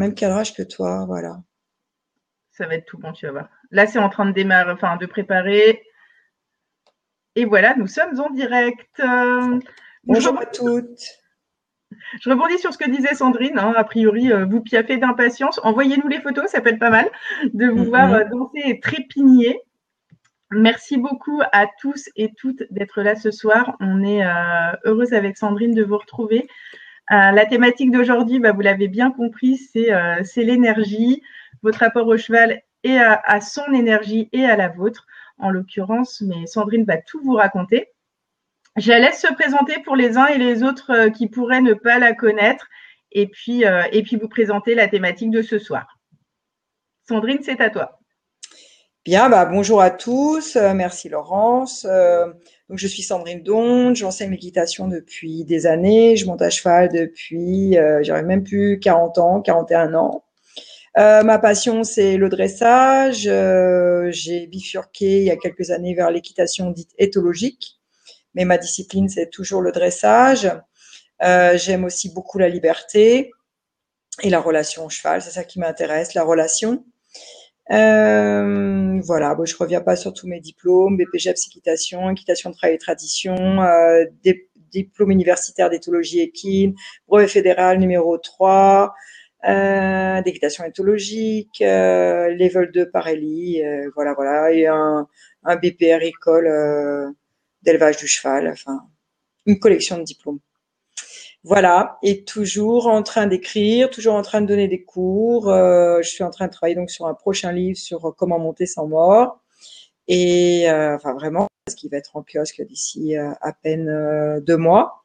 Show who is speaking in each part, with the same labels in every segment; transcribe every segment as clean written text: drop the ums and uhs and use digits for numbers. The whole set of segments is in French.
Speaker 1: même cadrage que toi, voilà.
Speaker 2: Ça va être tout bon, tu vas voir. Là, c'est en train de démarrer, enfin, de préparer. Et voilà, nous sommes en direct. Je
Speaker 1: Bonjour
Speaker 2: rebondis,
Speaker 1: à toutes.
Speaker 2: je rebondis sur ce que disait Sandrine. Hein, a priori, vous piaffez d'impatience. Envoyez-nous les photos, ça peut être pas mal de vous voir
Speaker 1: Mhm.
Speaker 2: danser et trépigner. Merci beaucoup à tous et toutes d'être là ce soir. On est heureuse avec Sandrine de vous retrouver. La thématique d'aujourd'hui, bah, vous l'avez bien compris, c'est l'énergie, votre rapport au cheval et à son énergie et à la vôtre, en l'occurrence. Mais Sandrine va tout vous raconter. Je la laisse se présenter pour les uns et les autres qui pourraient ne pas la connaître, et puis vous présenter la thématique de ce soir. Sandrine, c'est à toi.
Speaker 1: Bien, bonjour à tous. Merci Laurence. Donc je suis Sandrine Donge, j'enseigne l'équitation depuis des années. Je monte à cheval depuis, j'aurais même plus 40 ans, 41 ans. Ma passion, c'est le dressage. J'ai bifurqué il y a quelques années vers l'équitation dite éthologique, mais ma discipline, c'est toujours le dressage. J'aime aussi beaucoup la liberté et la relation au cheval. C'est ça qui m'intéresse, la relation. Voilà, bon, je reviens pas sur tous mes diplômes, BPGEPS équitation, équitation de travail et tradition, diplôme universitaire d'éthologie équine, brevet fédéral numéro 3, d'équitation éthologique, level 2 par Ellie, voilà, et un BPR école d'élevage du cheval, enfin, une collection de diplômes. Voilà, et toujours en train d'écrire, toujours en train de donner des cours. Je suis en train de travailler donc sur un prochain livre sur comment monter sans mort. Et enfin vraiment, parce qu'il va être en kiosque d'ici à peine 2 mois.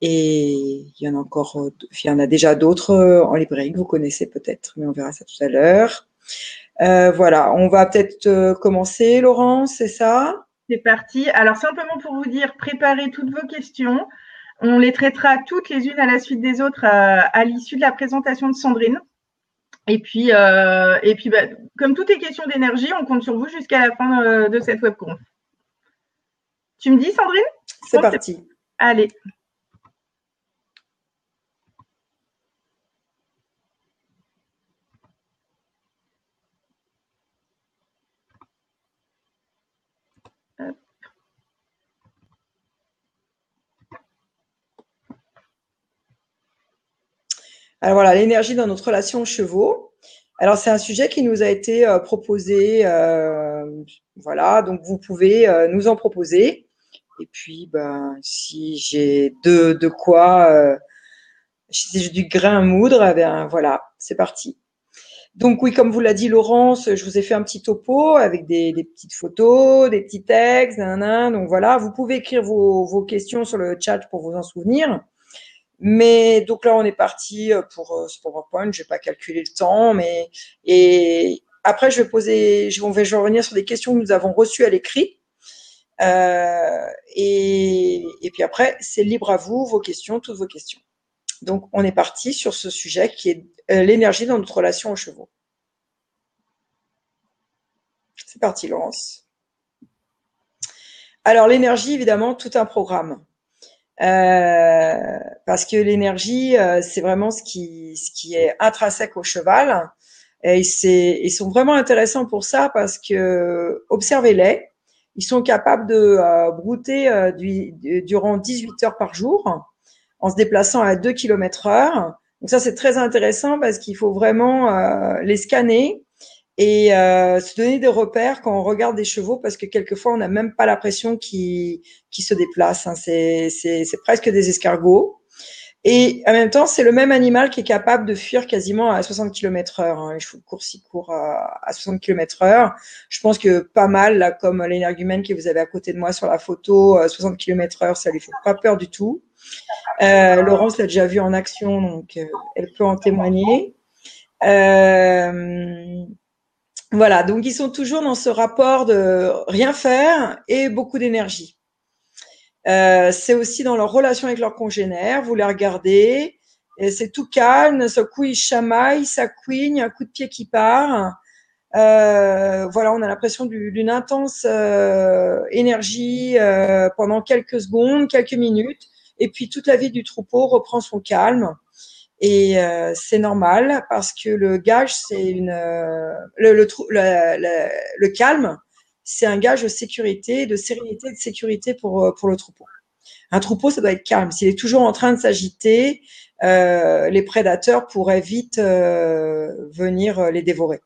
Speaker 1: Et il y en a encore, il y en a déjà d'autres en librairie que vous connaissez peut-être, mais on verra ça tout à l'heure. Voilà, on va peut-être commencer, Laurence, c'est ça?
Speaker 2: C'est parti. Alors, simplement pour vous dire, préparez toutes vos questions. On les traitera toutes les unes à la suite des autres à l'issue de la présentation de Sandrine. Et puis bah, comme toutes les questions d'énergie, on compte sur vous jusqu'à la fin de cette webconf. Tu me dis, Sandrine? Je
Speaker 1: C'est
Speaker 2: pense que c'est...
Speaker 1: parti.
Speaker 2: Allez.
Speaker 1: Alors voilà, l'énergie dans notre relation aux chevaux. Alors c'est un sujet qui nous a été proposé, voilà, donc vous pouvez nous en proposer. Et puis, si j'ai de quoi, si j'ai du grain à moudre, eh bien voilà, c'est parti. Donc oui, comme vous l'a dit Laurence, je vous ai fait un petit topo avec des petites photos, des petits textes, nanana. Donc voilà, vous pouvez écrire vos questions sur le chat pour vous en souvenir. Mais donc là, on est parti pour ce PowerPoint. Je vais pas calculer le temps, mais et après, je vais revenir sur des questions que nous avons reçues à l'écrit. Et puis après, c'est libre à vous, vos questions, toutes vos questions. Donc, on est parti sur ce sujet qui est l'énergie dans notre relation aux chevaux. C'est parti, Laurence. Alors, l'énergie, évidemment, tout un programme. Parce que l'énergie, c'est vraiment ce qui est intrinsèque au cheval. Et ils sont vraiment intéressants pour ça parce que observez-les. Ils sont capables de brouter durant 18 heures par jour en se déplaçant à 2 km heure. Donc ça, c'est très intéressant parce qu'il faut vraiment les scanner et se donner des repères quand on regarde des chevaux parce que quelquefois, on n'a même pas l'impression qu'ils se déplacent. Hein. C'est presque des escargots. Et en même temps, c'est le même animal qui est capable de fuir quasiment à 60 km heure. Hein. Les chevaux de course, ils courent à 60 km heure. Je pense que pas mal, là, comme l'énergumène que vous avez à côté de moi sur la photo, 60 km heure, ça lui fait pas peur du tout. Laurence l'a déjà vu en action, donc elle peut en témoigner. Voilà, donc ils sont toujours dans ce rapport de rien faire et beaucoup d'énergie. C'est aussi dans leur relation avec leurs congénères. Vous les regardez, et c'est tout calme. D'un seul coup, ils chamaillent, ça couigne, un coup de pied qui part. Voilà, on a l'impression d'une intense énergie pendant quelques secondes, quelques minutes, et puis toute la vie du troupeau reprend son calme. Et c'est normal parce que le gage, c'est le calme, c'est un gage de sécurité, de sérénité, de sécurité pour le troupeau. Un troupeau, ça doit être calme. S'il est toujours en train de s'agiter, les prédateurs pourraient vite venir les dévorer.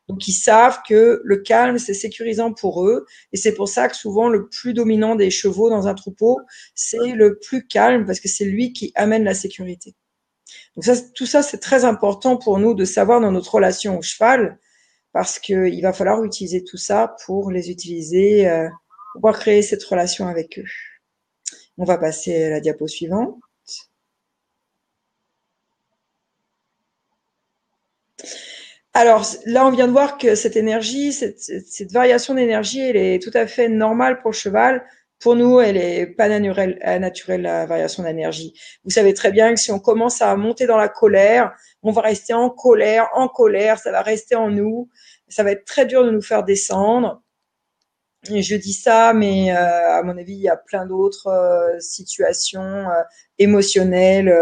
Speaker 1: Donc ils savent que le calme, c'est sécurisant pour eux, et c'est pour ça que souvent le plus dominant des chevaux dans un troupeau, c'est le plus calme, parce que c'est lui qui amène la sécurité. Donc ça, tout ça, c'est très important pour nous de savoir dans notre relation au cheval, parce qu'il va falloir utiliser tout ça pour les utiliser, pour pouvoir créer cette relation avec eux. On va passer à la diapo suivante. Alors là, on vient de voir que cette énergie, cette variation d'énergie, elle est tout à fait normale pour le cheval. Pour nous, elle est pas naturelle, la variation d'énergie. Vous savez très bien que si on commence à monter dans la colère, on va rester en colère, ça va rester en nous. Ça va être très dur de nous faire descendre. Et je dis ça, mais à mon avis, il y a plein d'autres situations émotionnelles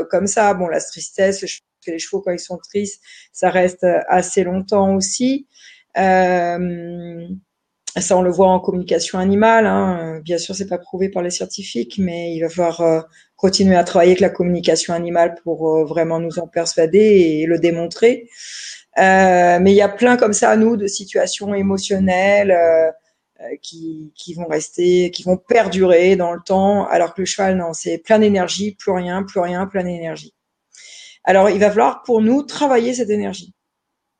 Speaker 1: comme ça. Bon, la tristesse, les chevaux quand ils sont tristes, ça reste assez longtemps aussi. Ça, on le voit en communication animale. Hein. Bien sûr, c'est pas prouvé par les scientifiques, mais il va falloir continuer à travailler avec la communication animale pour vraiment nous en persuader et le démontrer. Mais il y a plein comme ça, nous, de situations émotionnelles qui vont rester, qui vont perdurer dans le temps, alors que le cheval, non, c'est plein d'énergie, plus rien, plein d'énergie. Alors, il va falloir pour nous travailler cette énergie,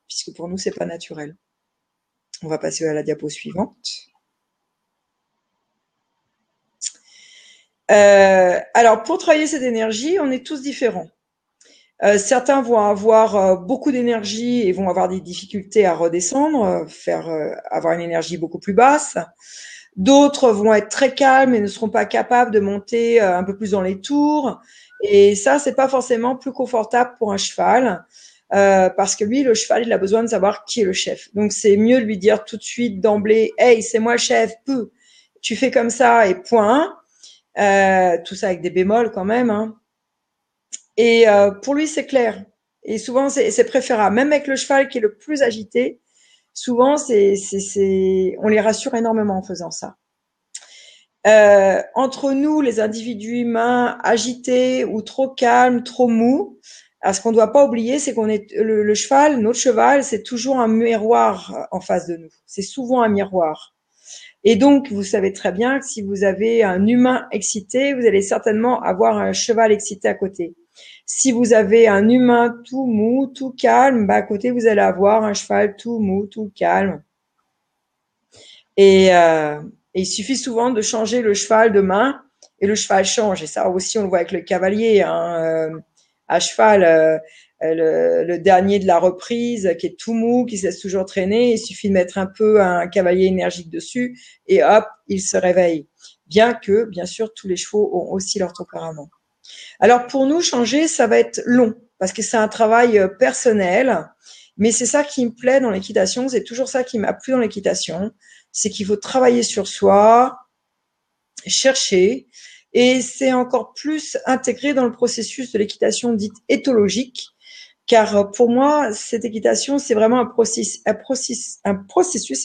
Speaker 1: puisque pour nous, c'est pas naturel. On va passer à la diapo suivante. Alors, pour travailler cette énergie, on est tous différents. Certains vont avoir beaucoup d'énergie et vont avoir des difficultés à redescendre, avoir une énergie beaucoup plus basse. D'autres vont être très calmes et ne seront pas capables de monter un peu plus dans les tours. Et ça, c'est pas forcément plus confortable pour un cheval, parce que lui, le cheval, il a besoin de savoir qui est le chef. Donc, c'est mieux de lui dire tout de suite d'emblée, hey, c'est moi le chef, tu fais comme ça et point. Tout ça avec des bémols quand même. Hein. Et pour lui, c'est clair. Et souvent, c'est préférable. Même avec le cheval qui est le plus agité, souvent, on les rassure énormément en faisant ça. Entre nous, les individus humains agités ou trop calmes, trop mous, alors ce qu'on ne doit pas oublier, c'est qu'on est le cheval, notre cheval, c'est toujours un miroir en face de nous. C'est souvent un miroir. Et donc, vous savez très bien que si vous avez un humain excité, vous allez certainement avoir un cheval excité à côté. Si vous avez un humain tout mou, tout calme, à côté, vous allez avoir un cheval tout mou, tout calme. Et il suffit souvent de changer le cheval de main et le cheval change. Et ça aussi, on le voit avec le cavalier. Hein, à cheval, le dernier de la reprise qui est tout mou, qui se laisse toujours traîner, il suffit de mettre un peu un cavalier énergique dessus et hop, il se réveille. Bien que, bien sûr, tous les chevaux ont aussi leur tempérament. Alors pour nous, changer, ça va être long parce que c'est un travail personnel. Mais c'est ça qui me plaît dans l'équitation, c'est toujours ça qui m'a plu dans l'équitation, c'est qu'il faut travailler sur soi, chercher, et c'est encore plus intégré dans le processus de l'équitation dite éthologique, car pour moi, cette équitation, c'est vraiment un processus,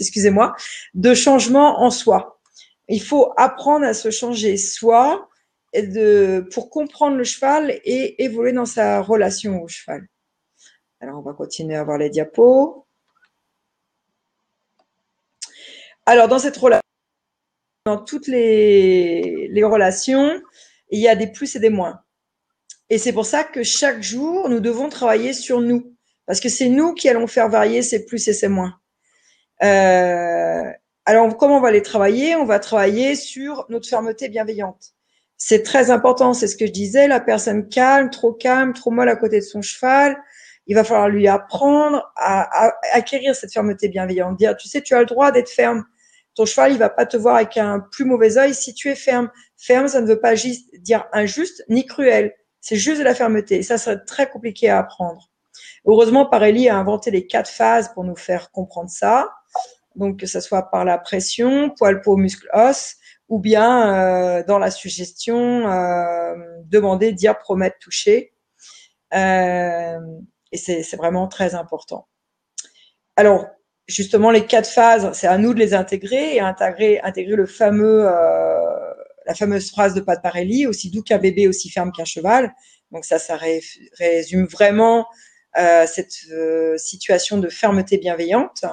Speaker 1: excusez-moi, de changement en soi. Il faut apprendre à se changer soi pour comprendre le cheval et évoluer dans sa relation au cheval. Alors, on va continuer à voir les diapos. Alors, dans cette relation, dans toutes les relations, il y a des plus et des moins. Et c'est pour ça que chaque jour, nous devons travailler sur nous. Parce que c'est nous qui allons faire varier ces plus et ces moins. Alors, comment on va les travailler? On va travailler sur notre fermeté bienveillante. C'est très important, c'est ce que je disais, la personne calme, trop molle à côté de son cheval, il va falloir lui apprendre à acquérir cette fermeté bienveillante. Dire, tu sais, tu as le droit d'être ferme. Ton cheval, il va pas te voir avec un plus mauvais œil si tu es ferme. Ferme, ça ne veut pas dire injuste ni cruel. C'est juste de la fermeté. Et ça serait très compliqué à apprendre. Heureusement, Parelli a inventé les 4 phases pour nous faire comprendre ça. Donc, que ce soit par la pression, poil, peau, muscle, os, ou bien dans la suggestion, demander, dire, promettre, toucher. Et c'est vraiment très important. Alors, justement, les 4 phases, c'est à nous de les intégrer et intégrer la fameuse phrase de Pat Parelli, aussi doux qu'un bébé, aussi ferme qu'un cheval. Donc ça résume vraiment cette situation de fermeté bienveillante.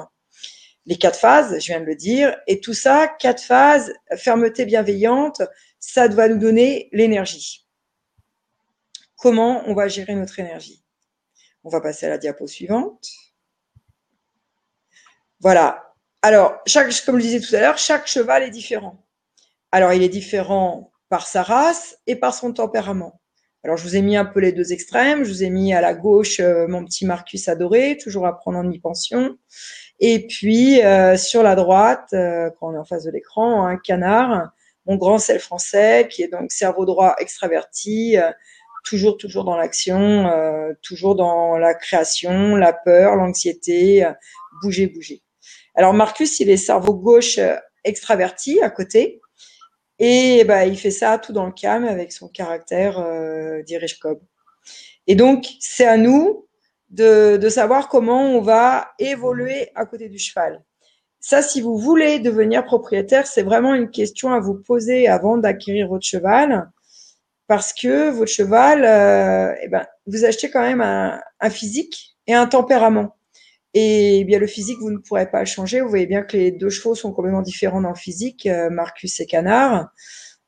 Speaker 1: Les 4 phases, je viens de le dire, et tout ça, 4 phases, fermeté bienveillante, ça va nous donner l'énergie. Comment on va gérer notre énergie? On va passer à la diapo suivante. Voilà. Alors, comme je disais tout à l'heure, chaque cheval est différent. Alors, il est différent par sa race et par son tempérament. Alors, je vous ai mis un peu les deux extrêmes. Je vous ai mis à la gauche mon petit Marcus adoré, toujours à prendre en mi-pension. Et puis, sur la droite, quand on est en face de l'écran, un canard, mon grand sel français, qui est donc cerveau droit extraverti, toujours dans l'action, toujours dans la création, la peur, l'anxiété, bouger. Alors Marcus, il est cerveau gauche extraverti à côté, et il fait ça tout dans le calme avec son caractère dirige cob. Et donc c'est à nous de savoir comment on va évoluer à côté du cheval. Ça, si vous voulez devenir propriétaire, c'est vraiment une question à vous poser avant d'acquérir votre cheval, parce que votre cheval, vous achetez quand même un physique et un tempérament. Et bien le physique, vous ne pourrez pas le changer. Vous voyez bien que les deux chevaux sont complètement différents dans le physique, Marcus et Canard,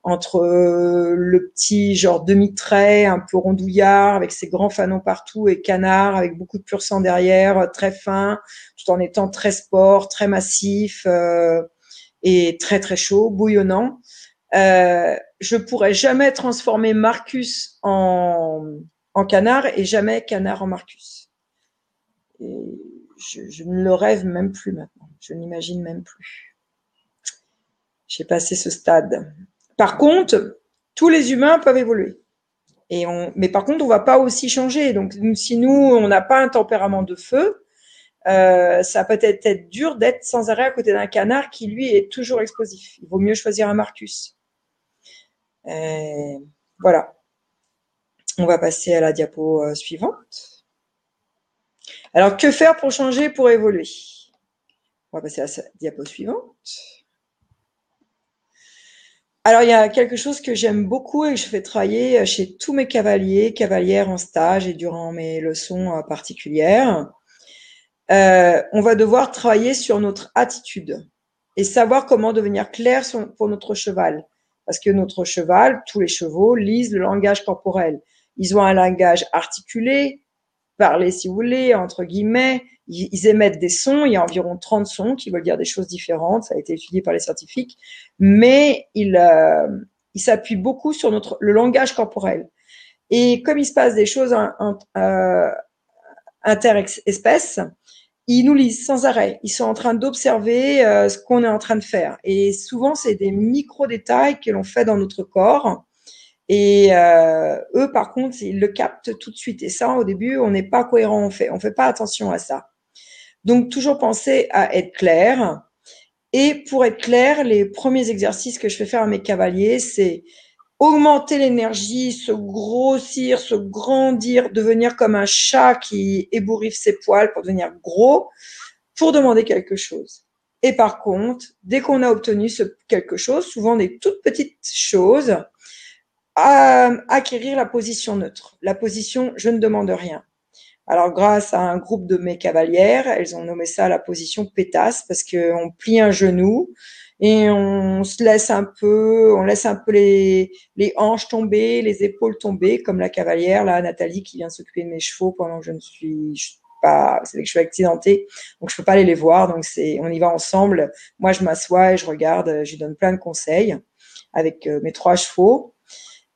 Speaker 1: entre le petit genre demi-trait, un peu rondouillard, avec ses grands fanons partout, et Canard avec beaucoup de pur sang derrière, très fin, tout en étant très sport, très massif et très chaud, bouillonnant. Je pourrais jamais transformer Marcus en Canard et jamais Canard en Marcus. Et je ne le rêve même plus maintenant. Je n'imagine même plus. J'ai passé ce stade. Par contre, tous les humains peuvent évoluer. Mais par contre, on va pas aussi changer. Donc, si nous, on n'a pas un tempérament de feu, ça peut être dur d'être sans arrêt à côté d'un canard qui, lui, est toujours explosif. Il vaut mieux choisir un Marcus. Voilà. On va passer à la diapo suivante. Alors, que faire pour changer, pour évoluer? On va passer à la diapo suivante. Alors, il y a quelque chose que j'aime beaucoup et que je fais travailler chez tous mes cavalières en stage et durant mes leçons particulières. On va devoir travailler sur notre attitude et savoir comment devenir clair pour notre cheval. Parce que notre cheval, tous les chevaux, lisent le langage corporel. Ils ont un langage articulé, parler si vous voulez, entre guillemets. Ils émettent des sons, il y a environ 30 sons qui veulent dire des choses différentes, ça a été étudié par les scientifiques, mais ils s'appuient beaucoup sur le langage corporel. Et comme il se passe des choses interespèces, ils nous lisent sans arrêt. Ils sont en train d'observer ce qu'on est en train de faire. Et souvent, c'est des micro-détails que l'on fait dans notre corps. Et eux, par contre, ils le captent tout de suite. Et ça, au début, on n'est pas cohérent. On fait pas attention à ça. Donc, toujours penser à être clair. Et pour être clair, les premiers exercices que je fais faire à mes cavaliers, c'est augmenter l'énergie, se grossir, se grandir, devenir comme un chat qui ébouriffe ses poils pour devenir gros, pour demander quelque chose. Et par contre, dès qu'on a obtenu ce quelque chose, souvent des toutes petites choses, acquérir la position neutre. La position « je ne demande rien ». Alors, grâce à un groupe de mes cavalières, elles ont nommé ça la position pétasse parce qu'on plie un genou et on laisse un peu les hanches tomber, les épaules tomber, comme la cavalière, là, Nathalie, qui vient s'occuper de mes chevaux pendant que je suis accidentée, donc je peux pas aller les voir, donc on y va ensemble. Moi, je m'assois et je regarde, je lui donne plein de conseils avec mes 3 chevaux.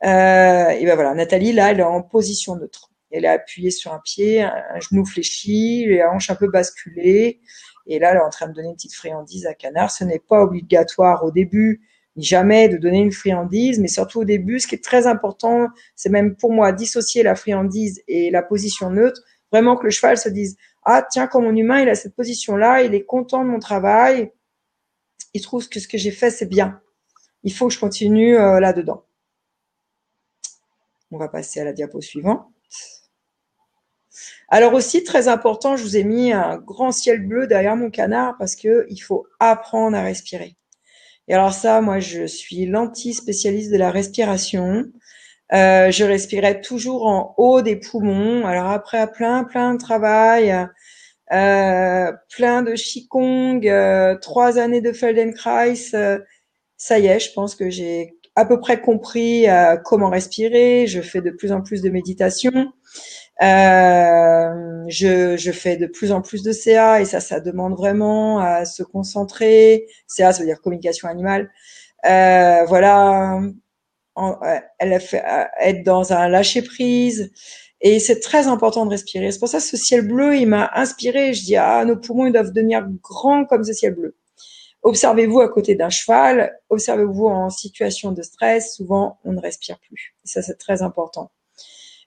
Speaker 1: Et ben voilà, Nathalie, là, elle est en position neutre. Elle est appuyée sur un pied, un genou fléchi, les hanches un peu basculées. Et là, elle est en train de donner une petite friandise à Canard. Ce n'est pas obligatoire au début, ni jamais de donner une friandise, mais surtout au début, ce qui est très important, c'est même pour moi dissocier la friandise et la position neutre. Vraiment que le cheval se dise, ah tiens, comme mon humain, il a cette position-là, il est content de mon travail, il trouve que ce que j'ai fait, c'est bien. Il faut que je continue là-dedans. On va passer à la diapo suivante. Alors aussi, très important, je vous ai mis un grand ciel bleu derrière mon canard parce que il faut apprendre à respirer. Et alors ça, moi, je suis l'anti-spécialiste de la respiration. Je respirais toujours en haut des poumons. Alors après, plein de travail, plein de Qigong, 3 années de Feldenkrais, ça y est, je pense que j'ai à peu près compris comment respirer. Je fais de plus en plus de méditation. Je fais de plus en plus de CA et ça demande vraiment à se concentrer. CA, ça veut dire communication animale. Voilà, elle a fait être dans un lâcher prise. Et c'est très important de respirer. C'est pour ça que ce ciel bleu, il m'a inspiré. Je dis, ah, nos poumons, ils doivent devenir grands comme ce ciel bleu. Observez-vous à côté d'un cheval, observez-vous en situation de stress, souvent on ne respire plus. Et ça, c'est très important.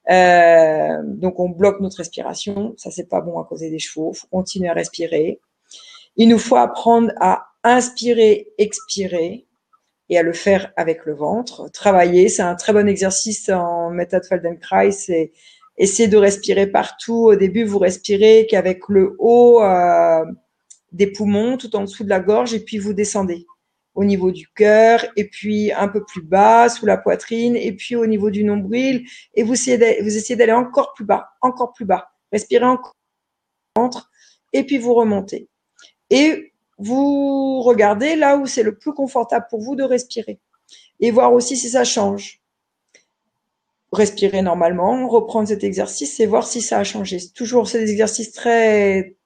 Speaker 1: Donc on bloque notre respiration, ça c'est pas bon à causer des chevaux, faut continuer à respirer. Il nous faut apprendre à inspirer, expirer et à le faire avec le ventre. Travailler, c'est un très bon exercice en méthode Feldenkrais, c'est essayer de respirer partout. Au début, vous respirez qu'avec le haut des poumons, tout en dessous de la gorge, et puis vous descendez au niveau du cœur, et puis un peu plus bas, sous la poitrine, et puis au niveau du nombril, et vous essayez d'aller encore plus bas, respirez encore au ventre, et puis vous remontez. Et vous regardez là où c'est le plus confortable pour vous de respirer, et voir aussi si ça change. Respirer normalement, reprendre cet exercice et voir si ça a changé. Toujours, c'est des exercices très,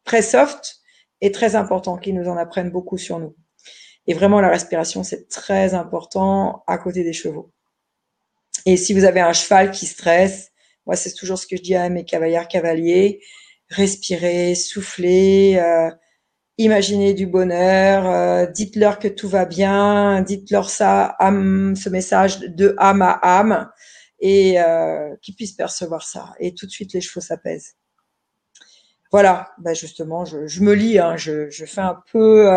Speaker 1: très soft et très importants qui nous en apprennent beaucoup sur nous. Et vraiment, la respiration, c'est très important à côté des chevaux. Et si vous avez un cheval qui stresse, moi, c'est toujours ce que je dis à mes cavaliers, respirez, soufflez, imaginez du bonheur, dites-leur que tout va bien, dites-leur ça, ce message de âme à âme, et qu'ils puissent percevoir ça. Et tout de suite, les chevaux s'apaisent. Voilà, justement, je me lis, hein, je fais un peu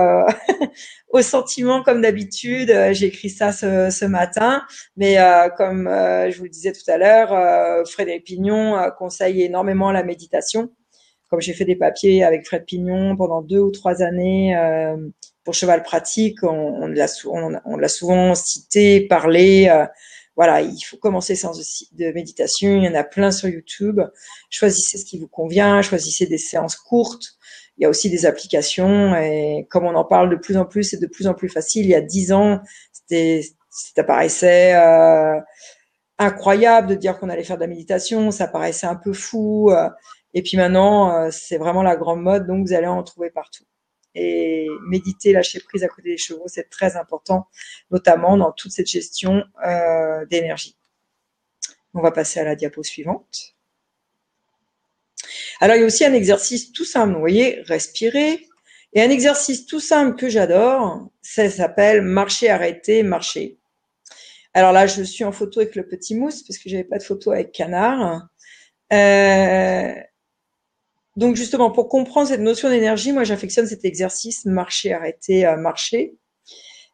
Speaker 1: au sentiment comme d'habitude. J'ai écrit ça ce matin, mais comme je vous le disais tout à l'heure, Frédéric Pignon conseille énormément la méditation. Comme j'ai fait des papiers avec Fred Pignon pendant 2 ou 3 années pour Cheval Pratique, on l'a souvent cité, parlé. Voilà, il faut commencer séances de méditation. Il y en a plein sur YouTube. Choisissez ce qui vous convient. Choisissez des séances courtes. Il y a aussi des applications. Et comme on en parle de plus en plus, c'est de plus en plus facile. Il y a 10 ans, ça paraissait incroyable de dire qu'on allait faire de la méditation. Ça paraissait un peu fou. Et puis maintenant, c'est vraiment la grande mode. Donc, vous allez en trouver partout. Et méditer, lâcher prise à côté des chevaux, c'est très important, notamment dans toute cette gestion d'énergie. On va passer à la diapo suivante. Alors, il y a aussi un exercice tout simple, vous voyez, respirer. Et un exercice tout simple que j'adore, ça s'appelle marcher, arrêter, marcher. Alors là, je suis en photo avec le petit Mousse, parce que j'avais pas de photo avec Canard. Donc justement, pour comprendre cette notion d'énergie, moi j'affectionne cet exercice marcher, arrêter, marcher.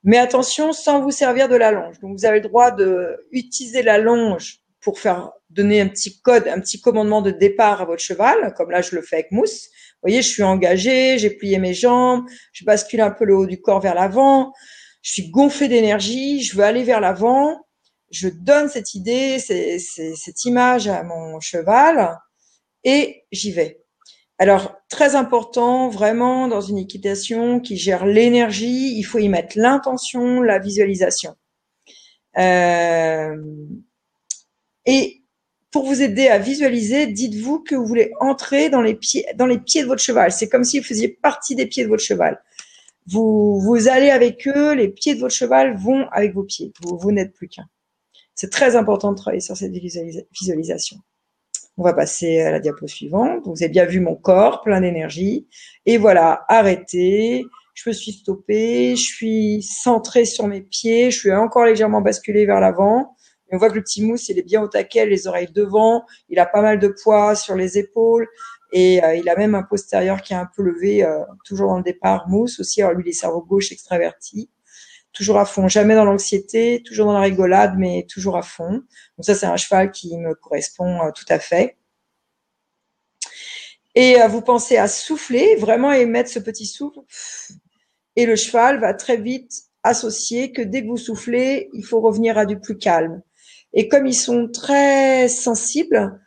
Speaker 1: Mais attention, sans vous servir de la longe. Donc vous avez le droit de utiliser la longe pour donner un petit code, un petit commandement de départ à votre cheval, comme là je le fais avec Mousse. Vous voyez, je suis engagée, j'ai plié mes jambes, je bascule un peu le haut du corps vers l'avant, je suis gonflée d'énergie, je veux aller vers l'avant, je donne cette idée, cette image à mon cheval et j'y vais. Alors, très important, vraiment, dans une équitation qui gère l'énergie, il faut y mettre l'intention, la visualisation. Et pour vous aider à visualiser, dites-vous que vous voulez entrer dans les pieds de votre cheval. C'est comme si vous faisiez partie des pieds de votre cheval. Vous allez avec eux, les pieds de votre cheval vont avec vos pieds. Vous n'êtes plus qu'un. C'est très important de travailler sur cette visualisation. On va passer à la diapo suivante. Vous avez bien vu mon corps, plein d'énergie. Et voilà, arrêté. Je me suis stoppée. Je suis centrée sur mes pieds. Je suis encore légèrement basculée vers l'avant. On voit que le petit Mousse, il est bien au taquet, les oreilles devant. Il a pas mal de poids sur les épaules. Et il a même un postérieur qui est un peu levé, toujours dans le départ. Mousse aussi, alors lui, il est cerveau gauche extraverti. Toujours à fond, jamais dans l'anxiété, toujours dans la rigolade, mais toujours à fond. Donc ça, c'est un cheval qui me correspond tout à fait. Et vous pensez à souffler, vraiment émettre ce petit souffle. Et le cheval va très vite associer que dès que vous soufflez, il faut revenir à du plus calme. Et comme ils sont très sensibles,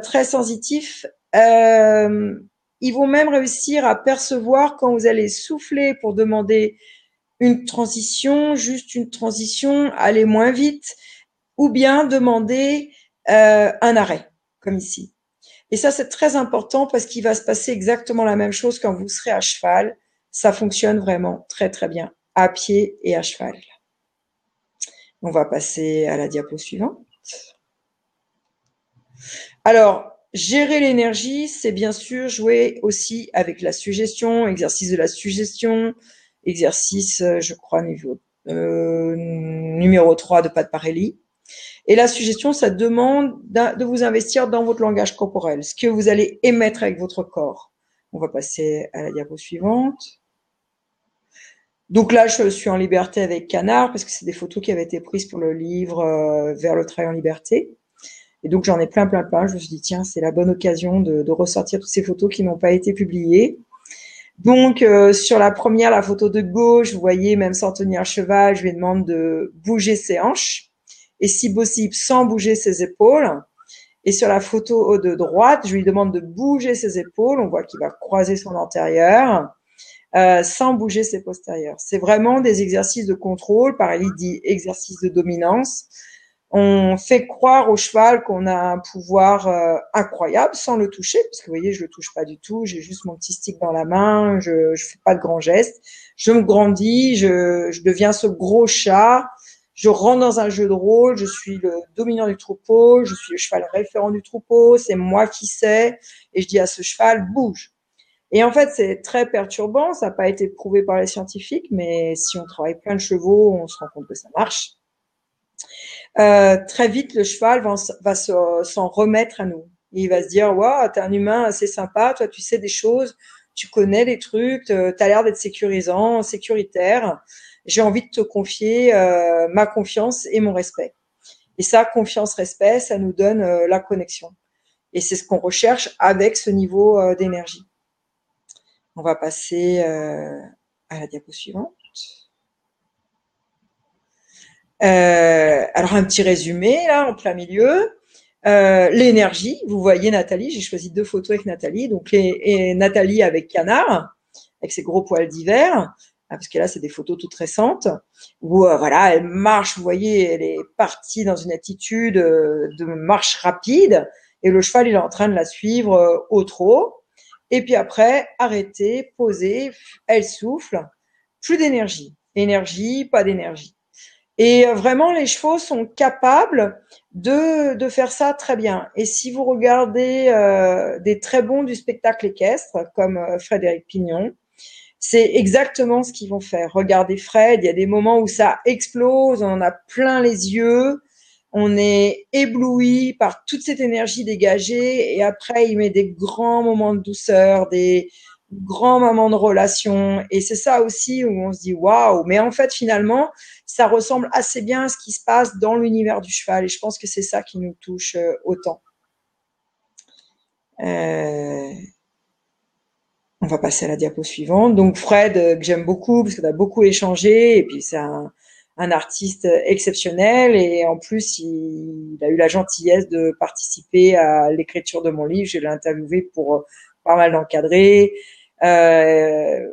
Speaker 1: très sensitifs, ils vont même réussir à percevoir quand vous allez souffler pour demander une transition, juste une transition, aller moins vite, ou bien demander un arrêt, comme ici. Et ça, c'est très important parce qu'il va se passer exactement la même chose quand vous serez à cheval. Ça fonctionne vraiment très très bien, à pied et à cheval. On va passer à la diapo suivante. Alors, gérer l'énergie, c'est bien sûr jouer aussi avec la suggestion, exercice de la suggestion, exercice, je crois, numéro 3 de Pat Parelli. Et la suggestion, ça demande de vous investir dans votre langage corporel, ce que vous allez émettre avec votre corps. On va passer à la diapo suivante. Donc là, je suis en liberté avec Canard parce que c'est des photos qui avaient été prises pour le livre Vers le travail en liberté. Et donc, j'en ai plein. Je me suis dit, tiens, c'est la bonne occasion de ressortir toutes ces photos qui n'ont pas été publiées. Donc, sur la première, la photo de gauche, vous voyez, même sans tenir cheval, je lui demande de bouger ses hanches et si possible, sans bouger ses épaules. Et sur la photo de droite, je lui demande de bouger ses épaules. On voit qu'il va croiser son antérieur sans bouger ses postérieurs. C'est vraiment des exercices de contrôle. Pareil, il dit exercice de dominance. On fait croire au cheval qu'on a un pouvoir incroyable sans le toucher, parce que vous voyez, je le touche pas du tout, j'ai juste mon petit stick dans la main, je fais pas de grands gestes, je me grandis, je deviens ce gros chat, je rentre dans un jeu de rôle, je suis le dominant du troupeau, je suis le cheval référent du troupeau, c'est moi qui sais, et je dis à ce cheval, bouge. Et en fait, c'est très perturbant, ça n'a pas été prouvé par les scientifiques, mais si on travaille plein de chevaux, on se rend compte que ça marche. Très vite, le cheval va s'en remettre à nous. Et il va se dire, waouh, t'es un humain assez sympa, toi, tu sais des choses, tu connais des trucs, t'as l'air d'être sécurisant, sécuritaire. J'ai envie de te confier ma confiance et mon respect. Et ça, confiance, respect, ça nous donne la connexion. Et c'est ce qu'on recherche avec ce niveau d'énergie. On va passer à la diapo suivante. Alors un petit résumé là en plein milieu. L'énergie, vous voyez Nathalie, j'ai choisi 2 photos avec Nathalie, donc et Nathalie avec Canard, avec ses gros poils d'hiver, parce que là c'est des photos toutes récentes, où voilà, elle marche, vous voyez, elle est partie dans une attitude de marche rapide, et le cheval il est en train de la suivre au trot, et puis après, arrêter, poser, elle souffle, plus d'énergie, énergie, pas d'énergie. Et vraiment, les chevaux sont capables de faire ça très bien. Et si vous regardez des très bons du spectacle équestre, comme Frédéric Pignon, c'est exactement ce qu'ils vont faire. Regardez Fred, il y a des moments où ça explose, on en a plein les yeux, on est ébloui par toute cette énergie dégagée, et après, il met des grands moments de douceur, des grands moments de relation, et c'est ça aussi où on se dit waouh, mais en fait finalement ça ressemble assez bien à ce qui se passe dans l'univers du cheval, et je pense que c'est ça qui nous touche autant. On va passer à la diapo suivante. Donc Fred, que j'aime beaucoup parce qu'on a beaucoup échangé, et puis c'est un artiste exceptionnel, et en plus il a eu la gentillesse de participer à l'écriture de mon livre. Je l'ai interviewé pour pas mal d'encadrer. Je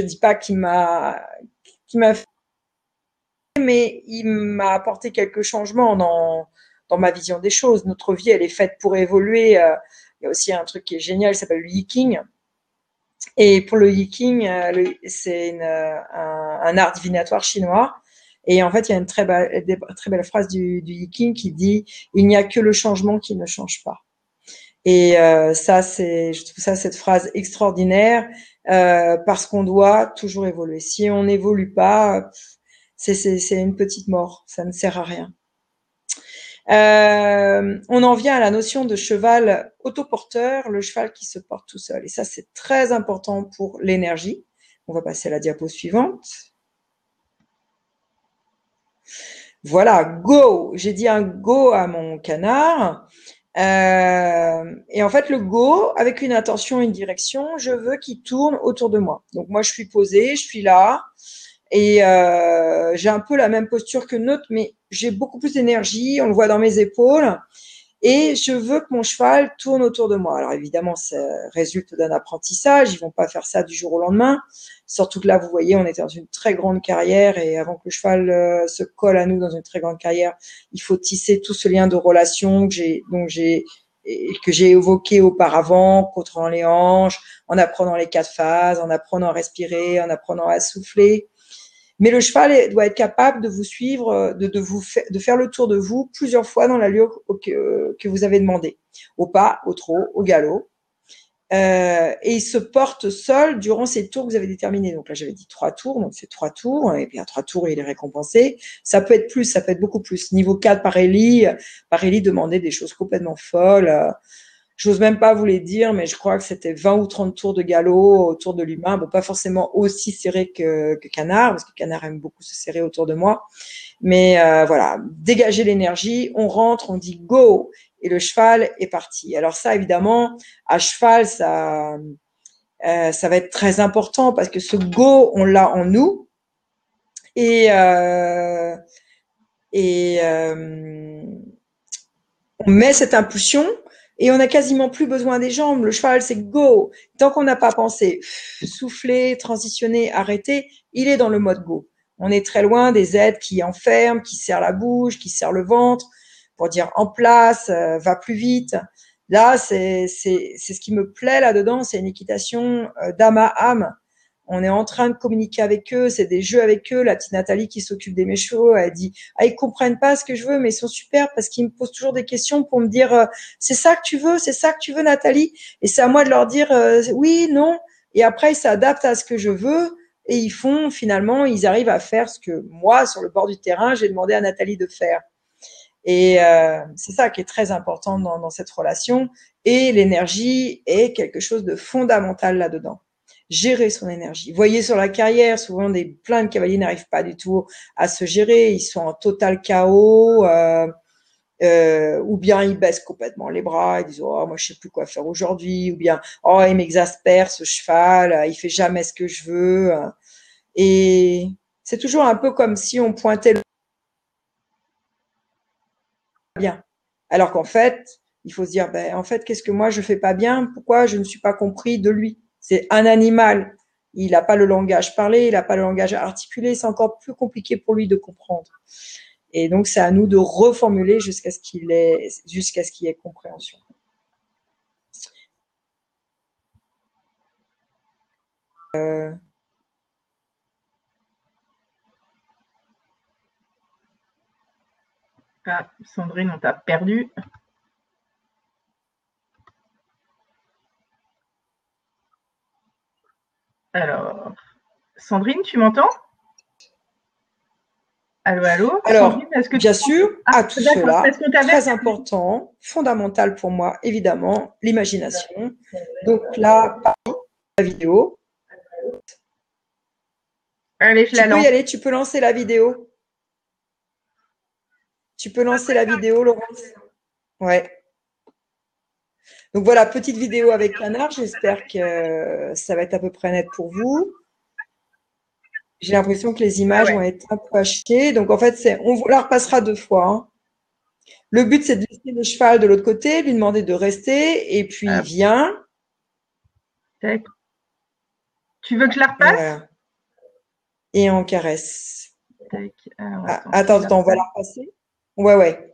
Speaker 1: dis pas qu'il m'a fait, mais il m'a apporté quelques changements dans ma vision des choses. Notre vie, elle est faite pour évoluer. Il y a aussi un truc qui est génial, qui s'appelle le Yiking. Et pour le Yiking, c'est un art divinatoire chinois. Et en fait, il y a une très belle phrase du Yiking qui dit « Il n'y a que le changement qui ne change pas ». Et je trouve ça, cette phrase extraordinaire, parce qu'on doit toujours évoluer. Si on n'évolue pas, c'est une petite mort, ça ne sert à rien. On en vient à la notion de cheval autoporteur, le cheval qui se porte tout seul. Et ça, c'est très important pour l'énergie. On va passer à la diapo suivante. Voilà, go! J'ai dit un go à mon canard. Et en fait, le go, avec une intention, une direction, je veux qu'il tourne autour de moi. Donc moi, je suis posée, je suis là, et j'ai un peu la même posture que le nôtre, mais j'ai beaucoup plus d'énergie. On le voit dans mes épaules. Et je veux que mon cheval tourne autour de moi. Alors évidemment, ça résulte d'un apprentissage. Ils vont pas faire ça du jour au lendemain. Surtout que là, vous voyez, on est dans une très grande carrière et avant que le cheval se colle à nous dans une très grande carrière, il faut tisser tout ce lien de relation que j'ai évoqué auparavant, contrôlant les hanches, en apprenant les 4 phases, en apprenant à respirer, en apprenant à souffler. Mais le cheval doit être capable de vous suivre, de faire le tour de vous plusieurs fois dans l'allure que vous avez demandé, au pas, au trot, au galop. Et il se porte seul durant ces tours que vous avez déterminés. Donc là, j'avais dit 3 tours, donc c'est 3 tours, et puis à 3 tours, il est récompensé. Ça peut être plus, ça peut être beaucoup plus. Niveau 4, Parelli demandait des choses complètement folles. J'ose même pas vous les dire, mais je crois que c'était 20 ou 30 tours de galop autour de l'humain. Bon, pas forcément aussi serré que Canard, parce que Canard aime beaucoup se serrer autour de moi. Mais voilà, dégager l'énergie, on rentre, on dit go, et le cheval est parti. Alors ça, évidemment, à cheval, ça va être très important parce que ce go, on l'a en nous. Et, on met cette impulsion et on n'a quasiment plus besoin des jambes. Le cheval, c'est go. Tant qu'on n'a pas pensé souffler, transitionner, arrêter, il est dans le mode go. On est très loin des aides qui enferment, qui serrent la bouche, qui serrent le ventre pour dire en place, va plus vite. Là, c'est ce qui me plaît là-dedans, c'est une équitation d'âme à âme. On est en train de communiquer avec eux, c'est des jeux avec eux. La petite Nathalie qui s'occupe des méchants, elle dit ah ils comprennent pas ce que je veux, mais ils sont super parce qu'ils me posent toujours des questions pour me dire c'est ça que tu veux, c'est ça que tu veux Nathalie, et c'est à moi de leur dire oui, non, et après ils s'adaptent à ce que je veux et ils font finalement, ils arrivent à faire ce que moi sur le bord du terrain j'ai demandé à Nathalie de faire. Et c'est ça qui est très important dans cette relation. Et l'énergie est quelque chose de fondamental là-dedans. Gérer son énergie. Vous voyez sur la carrière, souvent plein de cavaliers n'arrivent pas du tout à se gérer. Ils sont en total chaos. Ou bien ils baissent complètement les bras, ils disent oh moi je sais plus quoi faire aujourd'hui, ou bien oh il m'exaspère ce cheval, il fait jamais ce que je veux, et c'est toujours un peu comme si on pointait le bien. Alors qu'en fait, il faut se dire, ben, en fait, qu'est-ce que moi je fais pas bien? Pourquoi je ne suis pas compris de lui? C'est un animal. Il n'a pas le langage parlé, il n'a pas le langage articulé. C'est encore plus compliqué pour lui de comprendre. Et donc, c'est à nous de reformuler jusqu'à ce qu'il y ait compréhension.
Speaker 2: Ah, Sandrine, on t'a perdu. Alors, Sandrine, tu m'entends? Allô, allô?
Speaker 1: Alors,
Speaker 2: Sandrine, est-ce que
Speaker 1: bien
Speaker 2: tu
Speaker 1: sûr, à tout cela,
Speaker 2: parce qu'on t'avait
Speaker 1: très important, fondamental pour moi, évidemment, l'imagination. Donc là, la vidéo.
Speaker 2: Allez, je la
Speaker 1: Tu peux y
Speaker 2: lance.
Speaker 1: aller, tu peux lancer la vidéo. Tu peux lancer la vidéo, Laurence? Ouais. Donc voilà, petite vidéo avec Canard. J'espère que ça va être à peu près net pour vous. J'ai l'impression que les images vont être un peu hachées. Donc en fait, on la repassera 2 fois. Hein. Le but, c'est de laisser le cheval de l'autre côté, lui demander de rester, et puis il vient.
Speaker 2: Tu veux que je la repasse?
Speaker 1: Voilà. Et on caresse.
Speaker 2: Alors,
Speaker 1: attends, on va la repasser. Ouais, ouais.